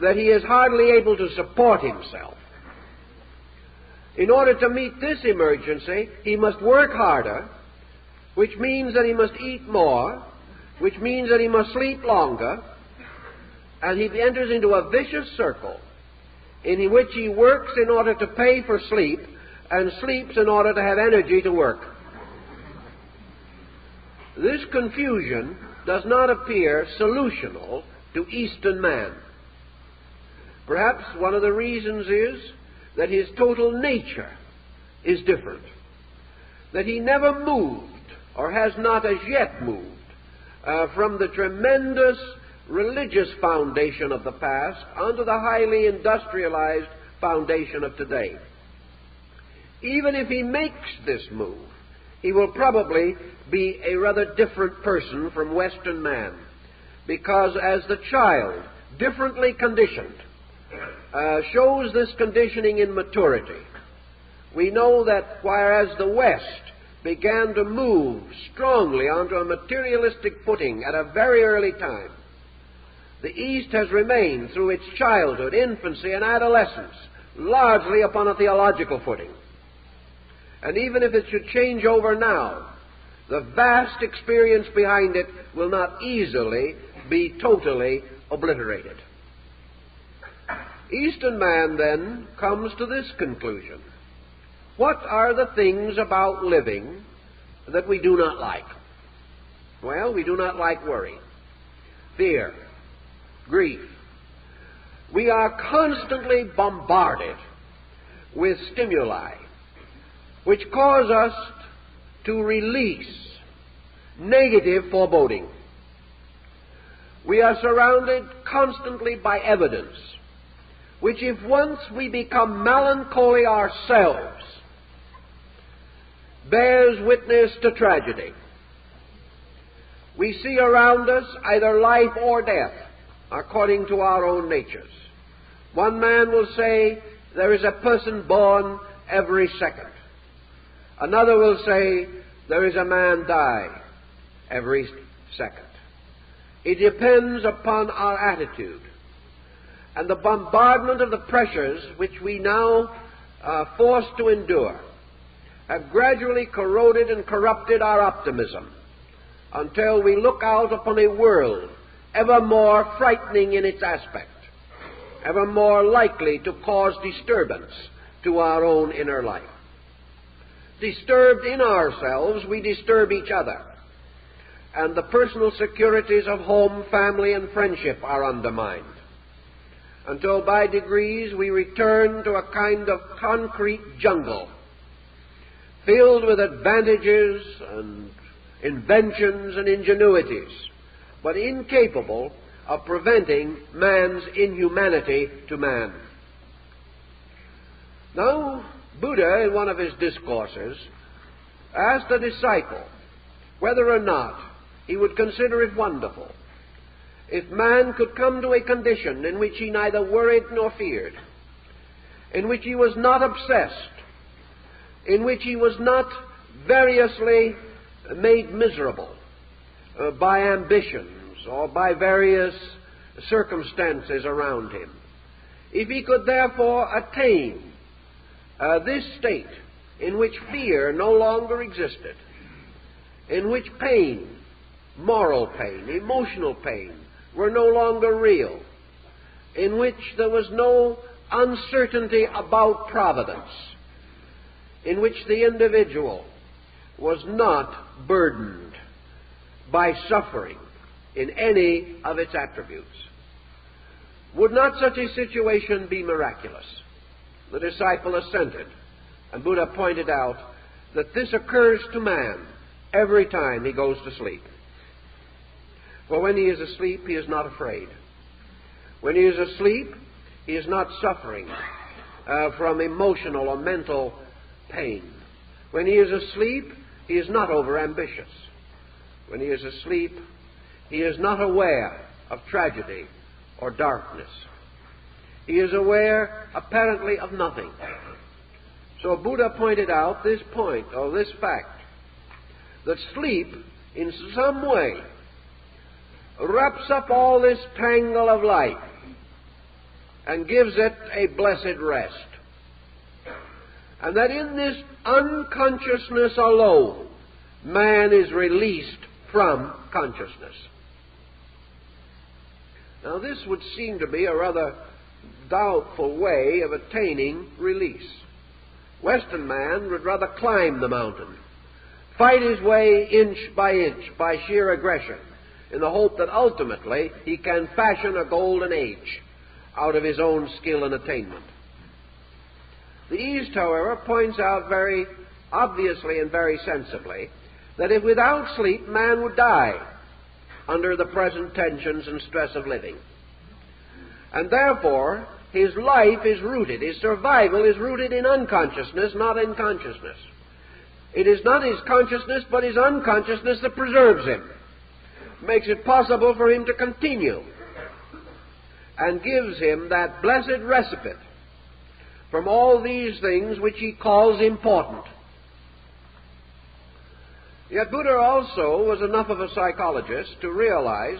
that he is hardly able to support himself. In order to meet this emergency, he must work harder, which means that he must eat more, which means that he must sleep longer, and he enters into a vicious circle in which he works in order to pay for sleep and sleeps in order to have energy to work. This confusion does not appear solutional to Eastern man. Perhaps one of the reasons is that his total nature is different, that he never moved, or has not as yet moved, from the tremendous religious foundation of the past onto the highly industrialized foundation of today. Even if he makes this move, he will probably be a rather different person from Western man, because as the child, differently conditioned, shows this conditioning in maturity. We know that whereas the West began to move strongly onto a materialistic footing at a very early time, the East has remained through its childhood, infancy, and adolescence largely upon a theological footing. And even if it should change over now, the vast experience behind it will not easily be totally obliterated. Eastern man then comes to this conclusion: what are the things about living that we do not like? Well, we do not like worry, fear, grief. We are constantly bombarded with stimuli which cause us to release negative foreboding. We are surrounded constantly by evidence which, if once we become melancholy ourselves, bears witness to tragedy. We see around us either life or death, according to our own natures. One man will say there is a person born every second. Another will say there is a man die every second. It depends upon our attitude. And the bombardment of the pressures which we now are forced to endure have gradually corroded and corrupted our optimism until we look out upon a world ever more frightening in its aspect, ever more likely to cause disturbance to our own inner life. Disturbed in ourselves, we disturb each other, and the personal securities of home, family, and friendship are undermined, until by degrees we return to a kind of concrete jungle, filled with advantages and inventions and ingenuities, but incapable of preventing man's inhumanity to man. Now, Buddha, in one of his discourses, asked a disciple whether or not he would consider it wonderful if man could come to a condition in which he neither worried nor feared, in which he was not obsessed, in which he was not variously made miserable by ambitions or by various circumstances around him. If he could therefore attain this state in which fear no longer existed, in which pain, moral pain, emotional pain, were no longer real, in which there was no uncertainty about providence, in which the individual was not burdened by suffering in any of its attributes. Would not such a situation be miraculous? The disciple assented, and Buddha pointed out that this occurs to man every time he goes to sleep. For when he is asleep, he is not afraid. When he is asleep, he is not suffering from emotional or mental pain. When he is asleep, he is not overambitious. When he is asleep, he is not aware of tragedy or darkness. He is aware, apparently, of nothing. So Buddha pointed out this point, or this fact, that sleep, in some way, wraps up all this tangle of life and gives it a blessed rest. And that in this unconsciousness alone, man is released from consciousness. Now, this would seem to be a rather doubtful way of attaining release. Western man would rather climb the mountain, fight his way inch by sheer aggression, in the hope that ultimately he can fashion a golden age out of his own skill and attainment. The East, however, points out very obviously and very sensibly that if without sleep man would die under the present tensions and stress of living. And therefore, his life is rooted, his survival is rooted in unconsciousness, not in consciousness. It is not his consciousness, but his unconsciousness that preserves him, makes it possible for him to continue, and gives him that blessed respite from all these things which he calls important. Yet Buddha also was enough of a psychologist to realize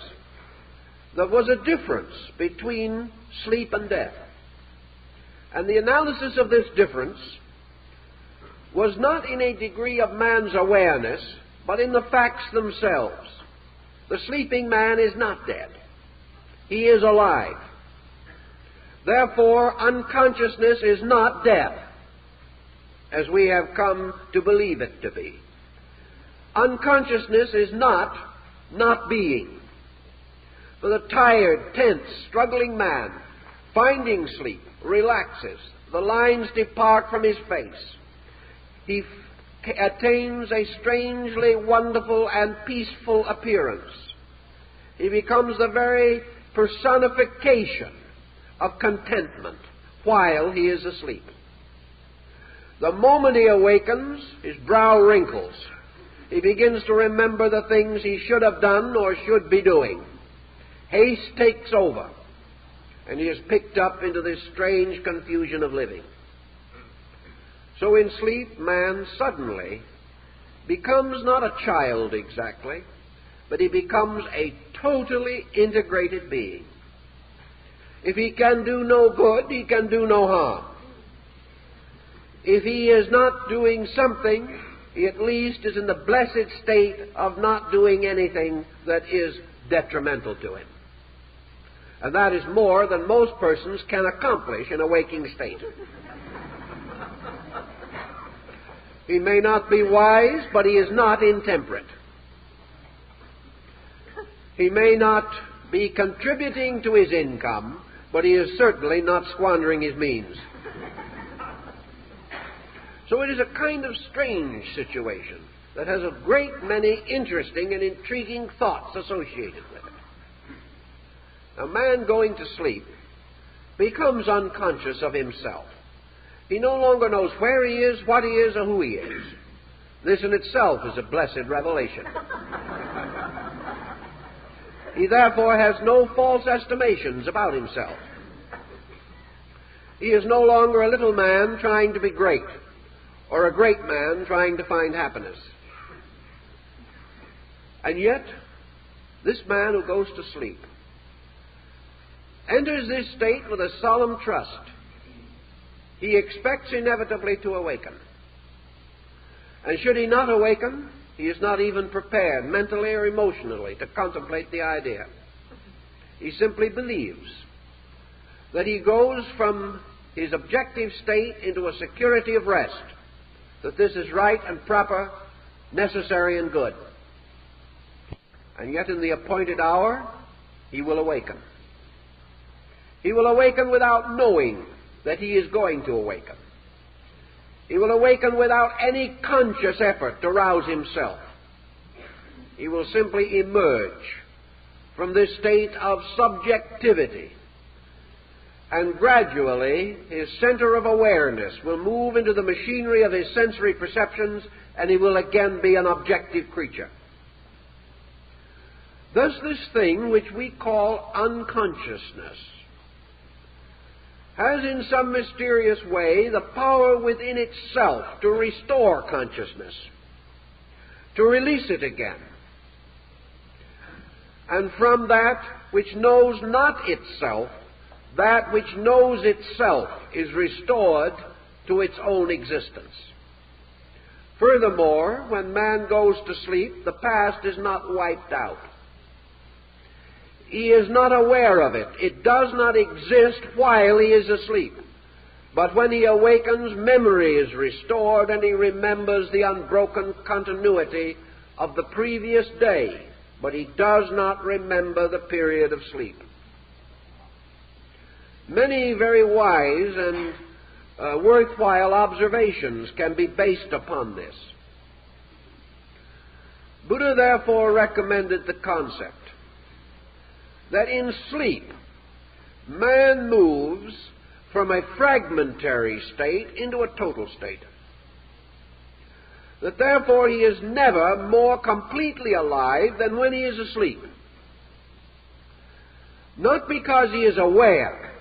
there was a difference between sleep and death. And the analysis of this difference was not in a degree of man's awareness, but in the facts themselves. The sleeping man is not dead. He is alive. Therefore, unconsciousness is not death, as we have come to believe it to be. Unconsciousness is not being. For the tired, tense, struggling man, finding sleep, relaxes. The lines depart from his face. He attains a strangely wonderful and peaceful appearance. He becomes the very personification of contentment while he is asleep. The moment he awakens, his brow wrinkles. He begins to remember the things he should have done or should be doing. Haste takes over, and he is picked up into this strange confusion of living. So in sleep, man suddenly becomes not a child exactly, but he becomes a totally integrated being. If he can do no good, he can do no harm. If he is not doing something, he at least is in the blessed state of not doing anything that is detrimental to him. And that is more than most persons can accomplish in a waking state. He may not be wise, but he is not intemperate. He may not be contributing to his income, but he is certainly not squandering his means. So it is a kind of strange situation that has a great many interesting and intriguing thoughts associated with it. A man going to sleep becomes unconscious of himself. He no longer knows where he is, what he is, or who he is. This in itself is a blessed revelation. He therefore has no false estimations about himself. He is no longer a little man trying to be great, or a great man trying to find happiness. And yet, this man who goes to sleep enters this state with a solemn trust. He expects inevitably to awaken. And should he not awaken, he is not even prepared mentally or emotionally to contemplate the idea. He simply believes that he goes from his objective state into a security of rest, that this is right and proper, necessary and good. And yet in the appointed hour, he will awaken. He will awaken without knowing that he is going to awaken. He will awaken without any conscious effort to rouse himself. He will simply emerge from this state of subjectivity, and gradually his center of awareness will move into the machinery of his sensory perceptions, and he will again be an objective creature. Thus this thing which we call unconsciousness has in some mysterious way the power within itself to restore consciousness, to release it again. And from that which knows not itself, that which knows itself is restored to its own existence. Furthermore, when man goes to sleep, the past is not wiped out. He is not aware of it. It does not exist while he is asleep. But when he awakens, memory is restored, and he remembers the unbroken continuity of the previous day, but he does not remember the period of sleep. Many very wise and worthwhile observations can be based upon this. Buddha therefore recommended the concept that in sleep, man moves from a fragmentary state into a total state. That therefore he is never more completely alive than when he is asleep. Not because he is aware,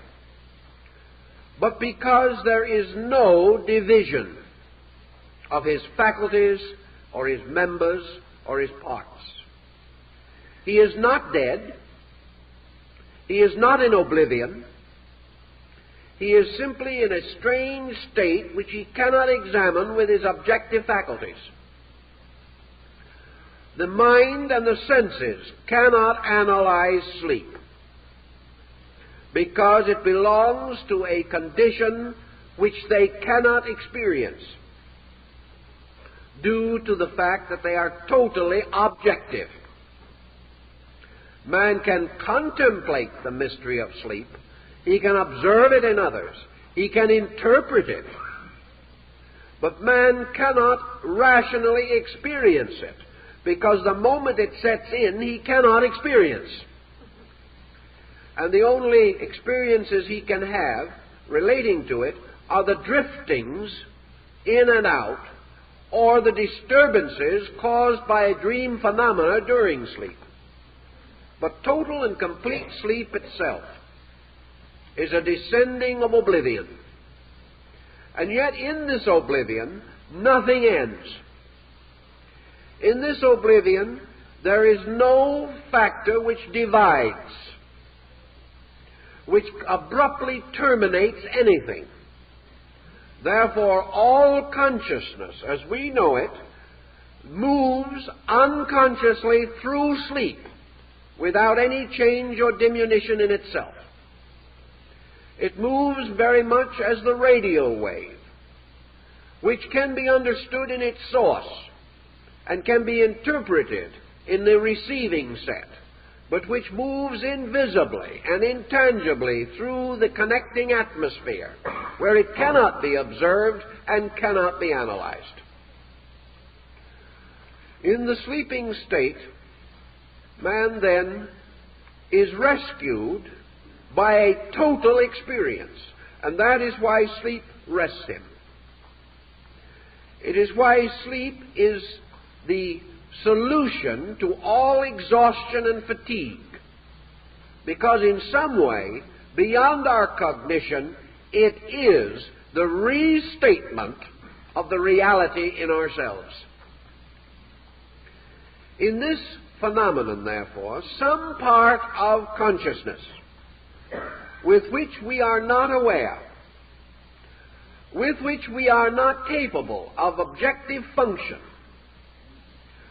but because there is no division of his faculties or his members or his parts. He is not dead. He is not in oblivion. He is simply in a strange state which he cannot examine with his objective faculties. the mind and the senses cannot analyze sleep, because it belongs to a condition which they cannot experience, due to the fact that they are totally objective. Man can contemplate the mystery of sleep. He can observe it in others. He can interpret it. But man cannot rationally experience it, because the moment it sets in, he cannot experience. And the only experiences he can have relating to it are the driftings in and out, or the disturbances caused by dream phenomena during sleep. But total and complete sleep itself is a descending of oblivion. And yet in this oblivion, nothing ends. In this oblivion, there is no factor which divides, which abruptly terminates anything. Therefore, all consciousness, as we know it, moves unconsciously through sleep without any change or diminution in itself. It moves very much as the radio wave, which can be understood in its source and can be interpreted in the receiving set, but which moves invisibly and intangibly through the connecting atmosphere, where it cannot be observed and cannot be analyzed. In the sleeping state, man then is rescued by a total experience, and that is why sleep rests him. It is why sleep is the solution to all exhaustion and fatigue, because in some way, beyond our cognition, it is the restatement of the reality in ourselves. In this phenomenon, therefore, some part of consciousness with which we are not aware, with which we are not capable of objective function,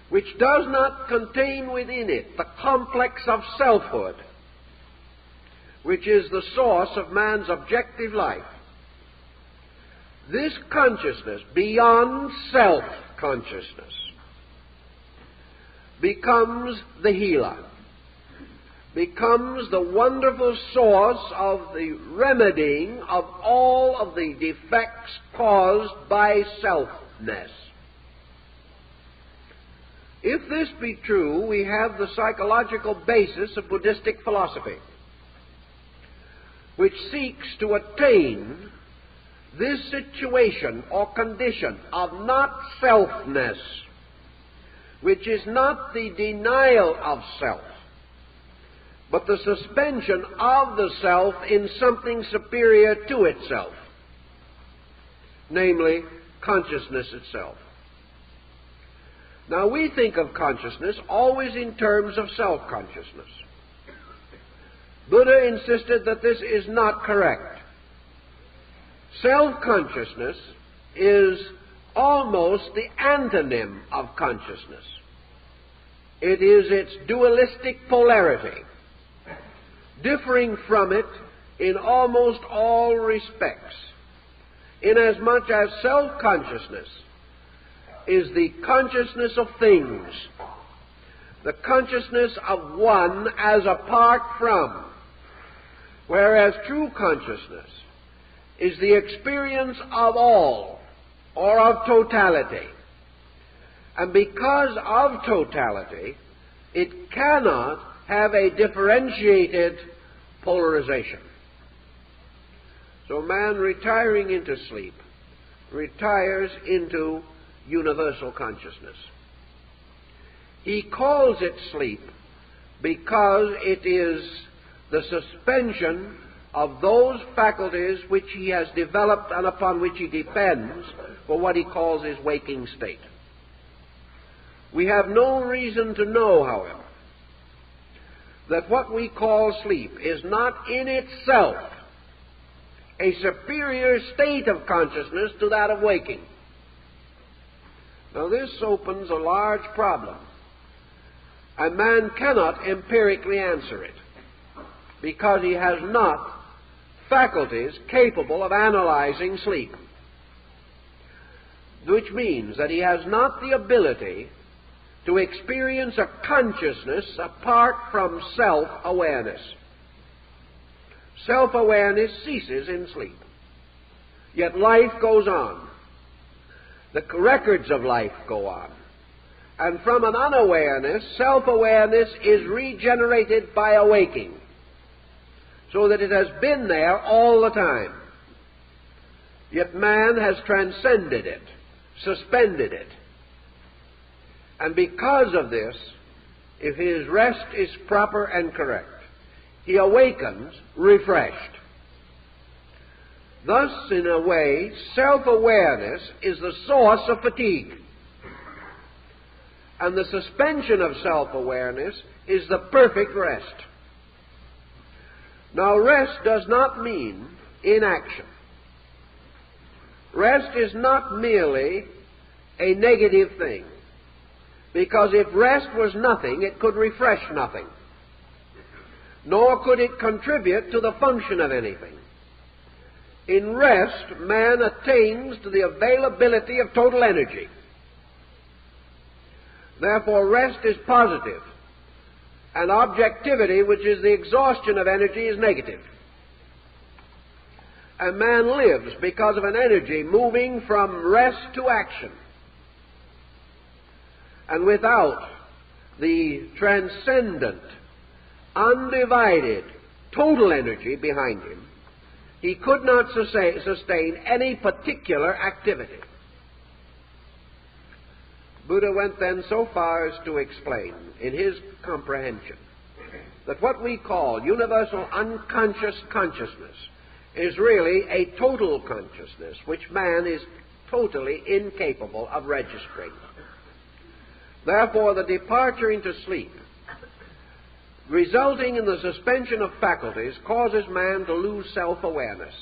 which does not contain within it the complex of selfhood, which is the source of man's objective life. This consciousness, beyond self-consciousness, becomes the healer, becomes the wonderful source of the remedying of all of the defects caused by selfness. If this be true, we have the psychological basis of Buddhistic philosophy, which seeks to attain this situation or condition of not selfness, which is not the denial of self, but the suspension of the self in something superior to itself, namely consciousness itself. Now, we think of consciousness always in terms of self-consciousness. Buddha insisted that this is not correct. Self-consciousness is almost the antonym of consciousness. It is its dualistic polarity, differing from it in almost all respects, inasmuch as self-consciousness is the consciousness of things, the consciousness of one as apart from, whereas true consciousness is the experience of all, or of totality. And because of totality, it cannot have a differentiated polarization. So man retiring into sleep retires into universal consciousness. He calls it sleep because it is the suspension of those faculties which he has developed and upon which he depends for what he calls his waking state. We have no reason to know, however, that what we call sleep is not in itself a superior state of consciousness to that of waking. Now, this opens a large problem a man cannot empirically answer it, because he has not faculties capable of analyzing sleep, which means that he has not the ability to experience a consciousness apart from self-awareness. Self-awareness ceases in sleep, yet life goes on. The records of life go on. And from an unawareness, self-awareness is regenerated by awaking, so that it has been there all the time. Yet man has transcended it, suspended it. And because of this, if his rest is proper and correct, he awakens refreshed. Thus, in a way, self-awareness is the source of fatigue. And the suspension of self-awareness is the perfect rest. Now, rest does not mean inaction. Rest is not merely a negative thing, because if rest was nothing, it could refresh nothing, nor could it contribute to the function of anything. In rest, man attains to the availability of total energy. Therefore, rest is positive, and objectivity, which is the exhaustion of energy, is negative. And man lives because of an energy moving from rest to action. And without the transcendent, undivided, total energy behind him, he could not sustain any particular activity. Buddha went then so far as to explain, in his comprehension, that what we call universal unconscious consciousness is really a total consciousness, which man is totally incapable of registering. Therefore, the departure into sleep, resulting in the suspension of faculties, causes man to lose self-awareness.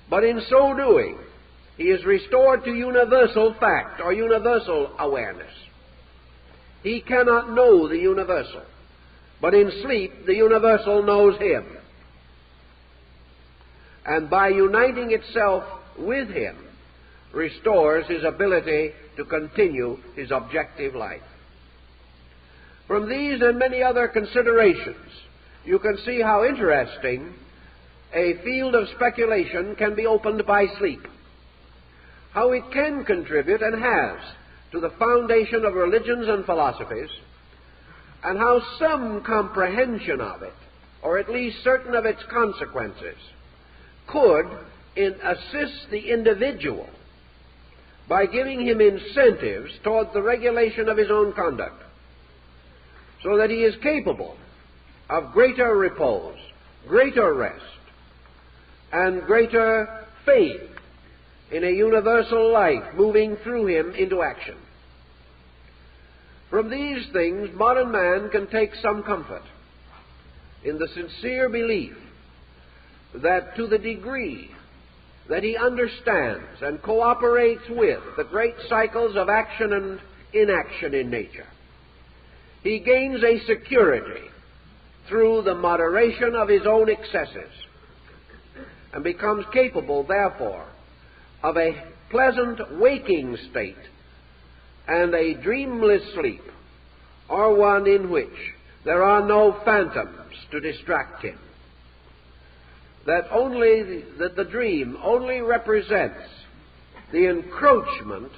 But in so doing, he is restored to universal fact, or universal awareness. He cannot know the universal, but in sleep the universal knows him. And by uniting itself with him, restores his ability to continue his objective life. From these and many other considerations, you can see how interesting a field of speculation can be opened by sleep, how it can contribute and has to the foundation of religions and philosophies, and how some comprehension of it, or at least certain of its consequences, could assist the individual by giving him incentives toward the regulation of his own conduct, so that he is capable of greater repose, greater rest, and greater faith in a universal life moving through him into action. From these things, modern man can take some comfort in the sincere belief that to the degree that he understands and cooperates with the great cycles of action and inaction in nature, he gains a security through the moderation of his own excesses, and becomes capable, therefore, of a pleasant waking state and a dreamless sleep, or one in which there are no phantoms to distract him. That the dream only represents the encroachment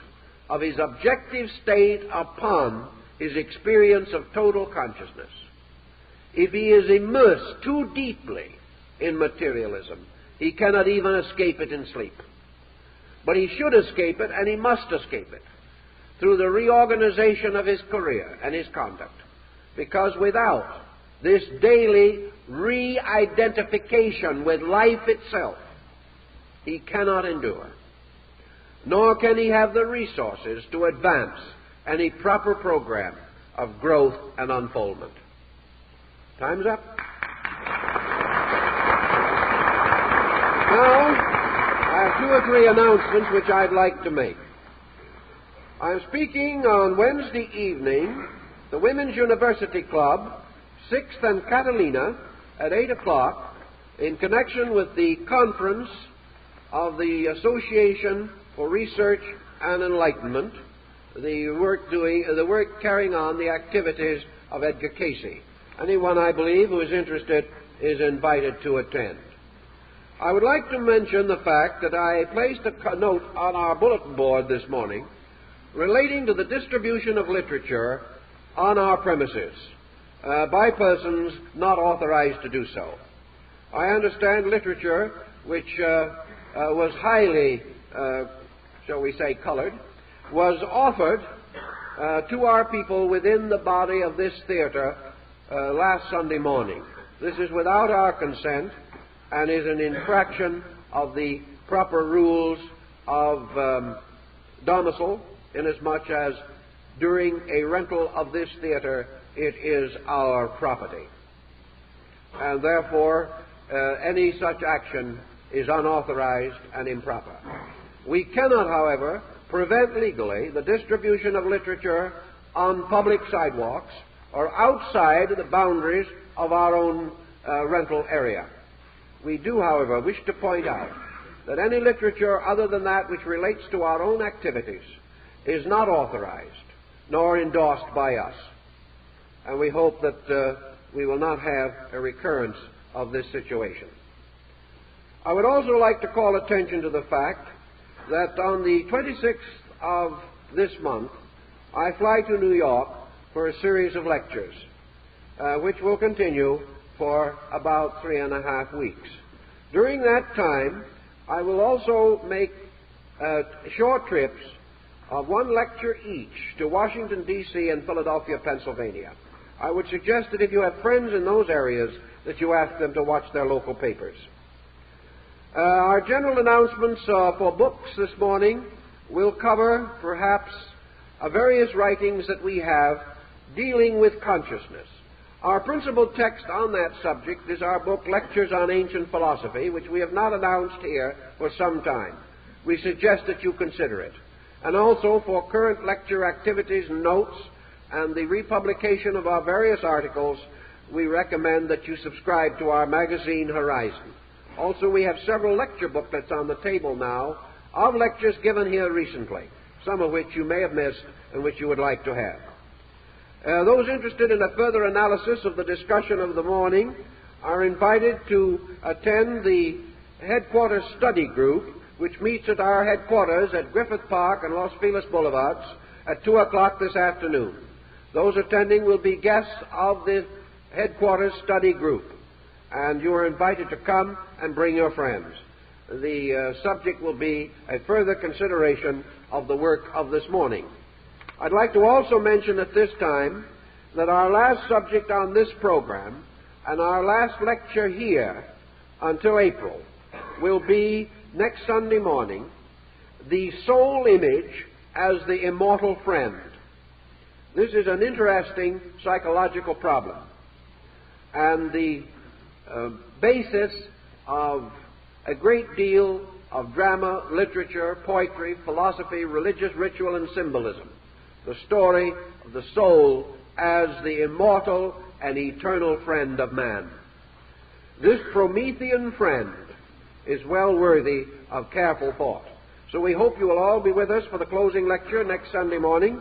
of his objective state upon his experience of total consciousness. If he is immersed too deeply in materialism, he cannot even escape it in sleep. But he should escape it, and he must escape it, through the reorganization of his career and his conduct. Because without this daily re-identification with life itself, he cannot endure, nor can he have the resources to advance any proper program of growth and unfoldment. Time's up. Now, I have 2 or 3 announcements which I'd like to make. I'm speaking on Wednesday evening the Women's University Club, 6th and Catalina, at 8 o'clock, in connection with the conference of the Association for Research and Enlightenment, the work carrying on the activities of Edgar Casey. Anyone, I believe, who is interested is invited to attend. I would like to mention the fact that I placed a note on our bulletin board this morning relating to the distribution of literature on our premises by persons not authorized to do so. I understand literature which was highly, shall we say, colored, was offered to our people within the body of this theater last Sunday morning. This is without our consent and is an infraction of the proper rules of domicile, inasmuch as during a rental of this theater it is our property. And therefore any such action is unauthorized and improper. We cannot, however, prevent legally the distribution of literature on public sidewalks or outside the boundaries of our own rental area. We do, however, wish to point out that any literature other than that which relates to our own activities is not authorized nor endorsed by us. And we hope that we will not have a recurrence of this situation. I would also like to call attention to the fact that on the 26th of this month, I fly to New York for a series of lectures, which will continue for about 3.5 weeks. During that time, I will also make short trips of one lecture each to Washington, D.C. and Philadelphia, Pennsylvania. I would suggest that if you have friends in those areas, that you ask them to watch their local papers. Our general announcements for books this morning will cover, perhaps, various writings that we have dealing with consciousness. Our principal text on that subject is our book, Lectures on Ancient Philosophy, which we have not announced here for some time. We suggest that you consider it. And also for current lecture activities and notes and the republication of our various articles, we recommend that you subscribe to our magazine, Horizon. Also, we have several lecture booklets on the table now of lectures given here recently, some of which you may have missed and which you would like to have. Those interested in a further analysis of the discussion of the morning are invited to attend the headquarters study group, which meets at our headquarters at Griffith Park and Los Feliz Boulevards at 2 o'clock this afternoon. Those attending will be guests of the headquarters study group, and you are invited to come and bring your friends. The subject will be a further consideration of the work of this morning. I'd like to also mention at this time that our last subject on this program and our last lecture here until April will be next Sunday morning, The Soul Image as the Immortal Friend. This is an interesting psychological problem, and the basis of a great deal of drama, literature, poetry, philosophy, religious ritual, and symbolism. The story of the soul as the immortal and eternal friend of man. This Promethean friend is well worthy of careful thought. So we hope you will all be with us for the closing lecture next Sunday morning,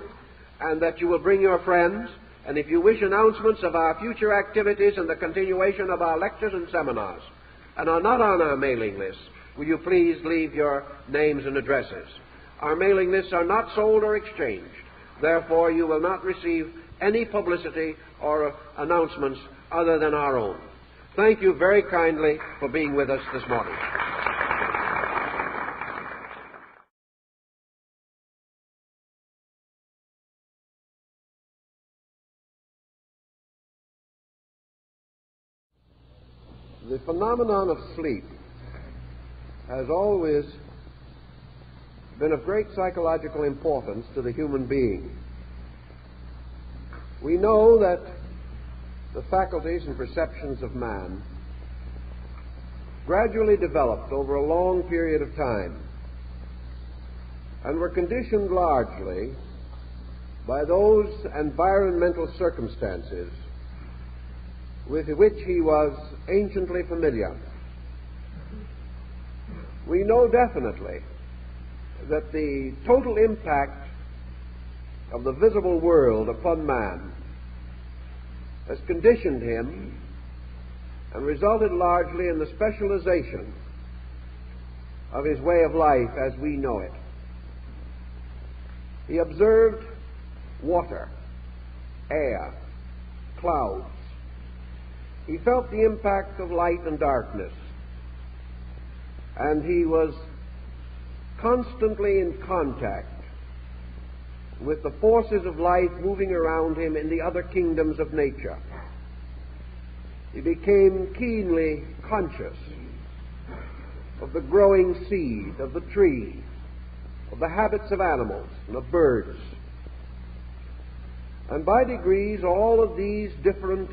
and that you will bring your friends. And if you wish announcements of our future activities and the continuation of our lectures and seminars, and are not on our mailing list, will you please leave your names and addresses. Our mailing lists are not sold or exchanged. Therefore, you will not receive any publicity or announcements other than our own. Thank you very kindly for being with us this morning. The phenomenon of sleep has always been of great psychological importance to the human being. We know that the faculties and perceptions of man gradually developed over a long period of time and were conditioned largely by those environmental circumstances with which he was anciently familiar. We know definitely that the total impact of the visible world upon man has conditioned him and resulted largely in the specialization of his way of life as we know it. He observed water, air, clouds. He felt the impact of light and darkness, and he was constantly in contact with the forces of life moving around him in the other kingdoms of nature. He became keenly conscious of the growing seed, of the tree, of the habits of animals and of birds. And by degrees, all of these different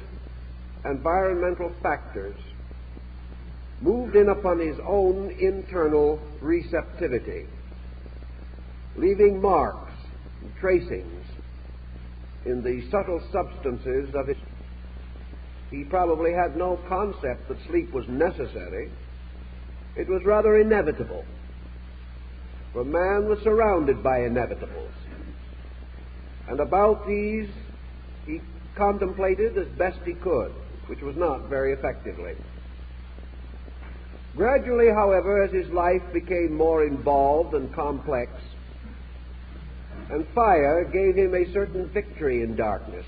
environmental factors moved in upon his own internal receptivity, leaving marks and tracings in the subtle substances of his. He probably had no concept that sleep was necessary. It was rather inevitable, for man was surrounded by inevitables, and about these he contemplated as best he could, which was not very effectively. Gradually, however, as his life became more involved and complex, and fire gave him a certain victory in darkness,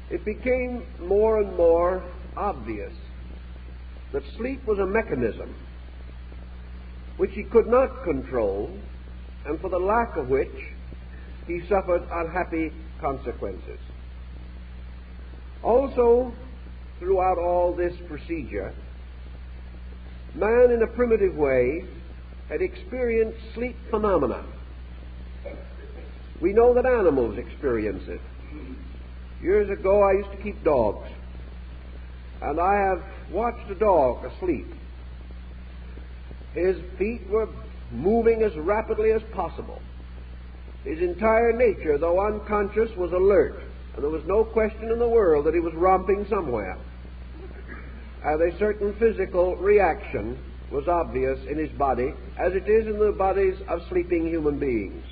it became more and more obvious that sleep was a mechanism which he could not control, and for the lack of which he suffered unhappy consequences. Also, throughout all this procedure, man in a primitive way had experienced sleep phenomena. We know that animals experience it. Years ago I used to keep dogs, and I have watched a dog asleep. His feet were moving as rapidly as possible. His entire nature, though unconscious, was alert, and there was no question in the world that he was romping somewhere. And a certain physical reaction was obvious in his body, as it is in the bodies of sleeping human beings.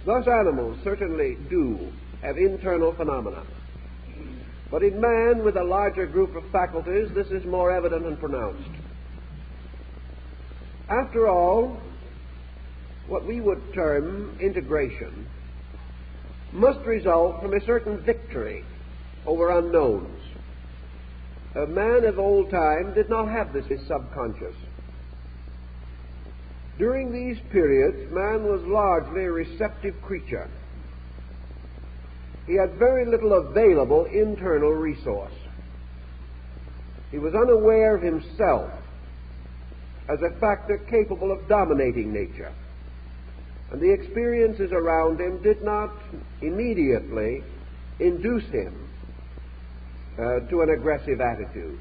Thus animals certainly do have internal phenomena. But in man, with a larger group of faculties, this is more evident and pronounced. After all, what we would term integration must result from a certain victory over unknowns. A man of old time did not have this subconscious. During these periods, man was largely a receptive creature. He had very little available internal resource. He was unaware of himself as a factor capable of dominating nature, and the experiences around him did not immediately induce him to an aggressive attitude.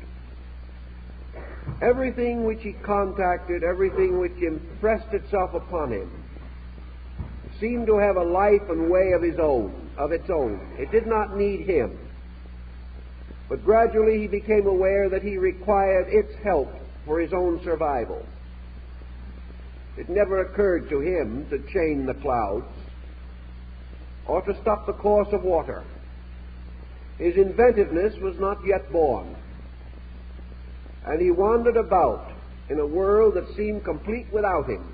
Everything which he contacted, everything which impressed itself upon him, seemed to have a life and way of its own. It did not need him. But gradually he became aware that he required its help for his own survival. It never occurred to him to chain the clouds or to stop the course of water. His inventiveness was not yet born, and he wandered about in a world that seemed complete without him.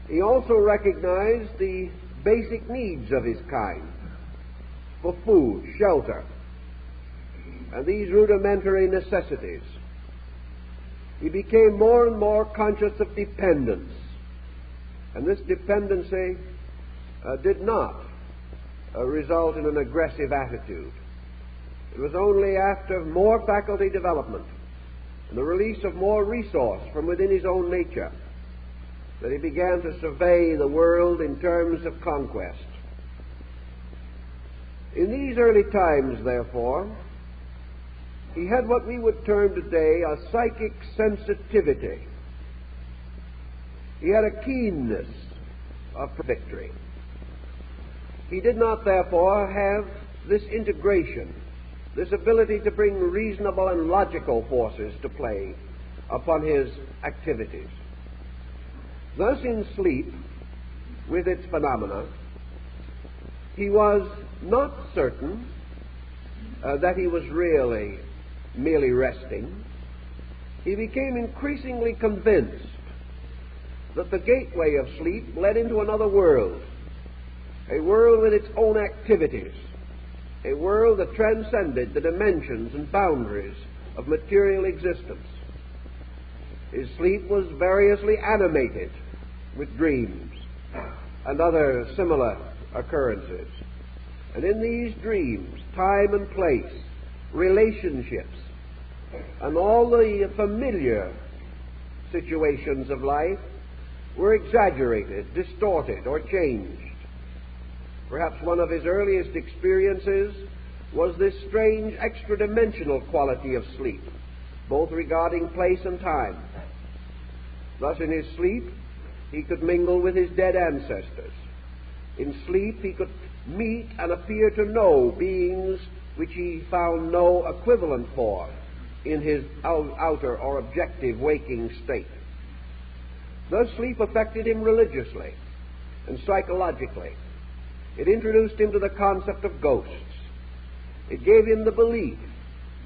He also recognized the basic needs of his kind for food, shelter, and these rudimentary necessities. He became more and more conscious of dependence, and this dependency did not result in an aggressive attitude. It was only after more faculty development and the release of more resource from within his own nature that he began to survey the world in terms of conquest. In these early times, therefore, he had what we would term today a psychic sensitivity. He had a keenness of victory. He did not, therefore, have this integration, this ability to bring reasonable and logical forces to play upon his activities. Thus, in sleep, with its phenomena, he was not certain that he was really merely resting. He became increasingly convinced that the gateway of sleep led into another world, a world with its own activities, a world that transcended the dimensions and boundaries of material existence. His sleep was variously animated with dreams and other similar occurrences. And in these dreams, time and place, relationships, and all the familiar situations of life were exaggerated, distorted, or changed. Perhaps one of his earliest experiences was this strange extra-dimensional quality of sleep, both regarding place and time. Thus, in his sleep, he could mingle with his dead ancestors. In sleep, he could meet and appear to know beings which he found no equivalent for in his outer or objective waking state. Thus, sleep affected him religiously and psychologically. It introduced him to the concept of ghosts. It gave him the belief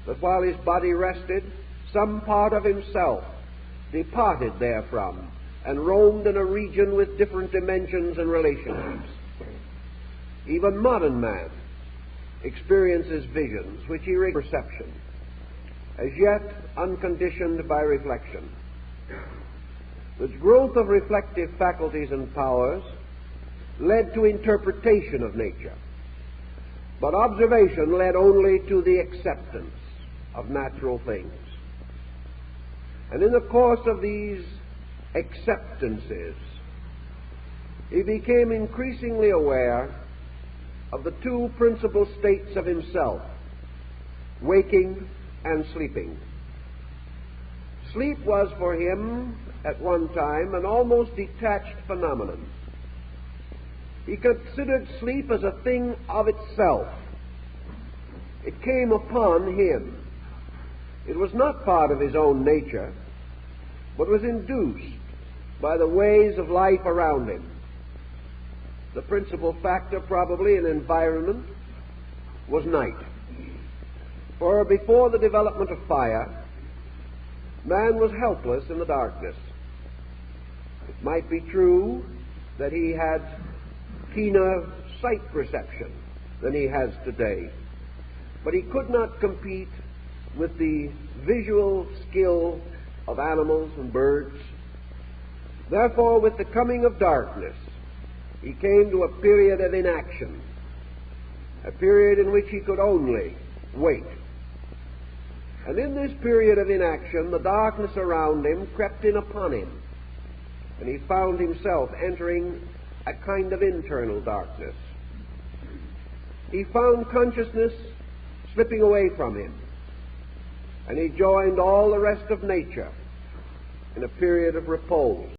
that while his body rested, some part of himself departed therefrom and roamed in a region with different dimensions and relationships. Even modern man experiences visions which he regards as perception, as yet unconditioned by reflection. This growth of reflective faculties and powers led to interpretation of nature, but observation led only to the acceptance of natural things. And in the course of these acceptances, he became increasingly aware of the two principal states of himself, waking and sleeping. Sleep was for him at one time an almost detached phenomenon. He considered sleep as a thing of itself. It came upon him. It was not part of his own nature, but was induced by the ways of life around him. The principal factor, probably, in environment was night. For before the development of fire, man was helpless in the darkness. It might be true that he had keener sight perception than he has today, but he could not compete with the visual skill of animals and birds. Therefore, with the coming of darkness, he came to a period of inaction, a period in which he could only wait. And in this period of inaction, the darkness around him crept in upon him, and he found himself entering a kind of internal darkness. He found consciousness slipping away from him, and he joined all the rest of nature in a period of repose.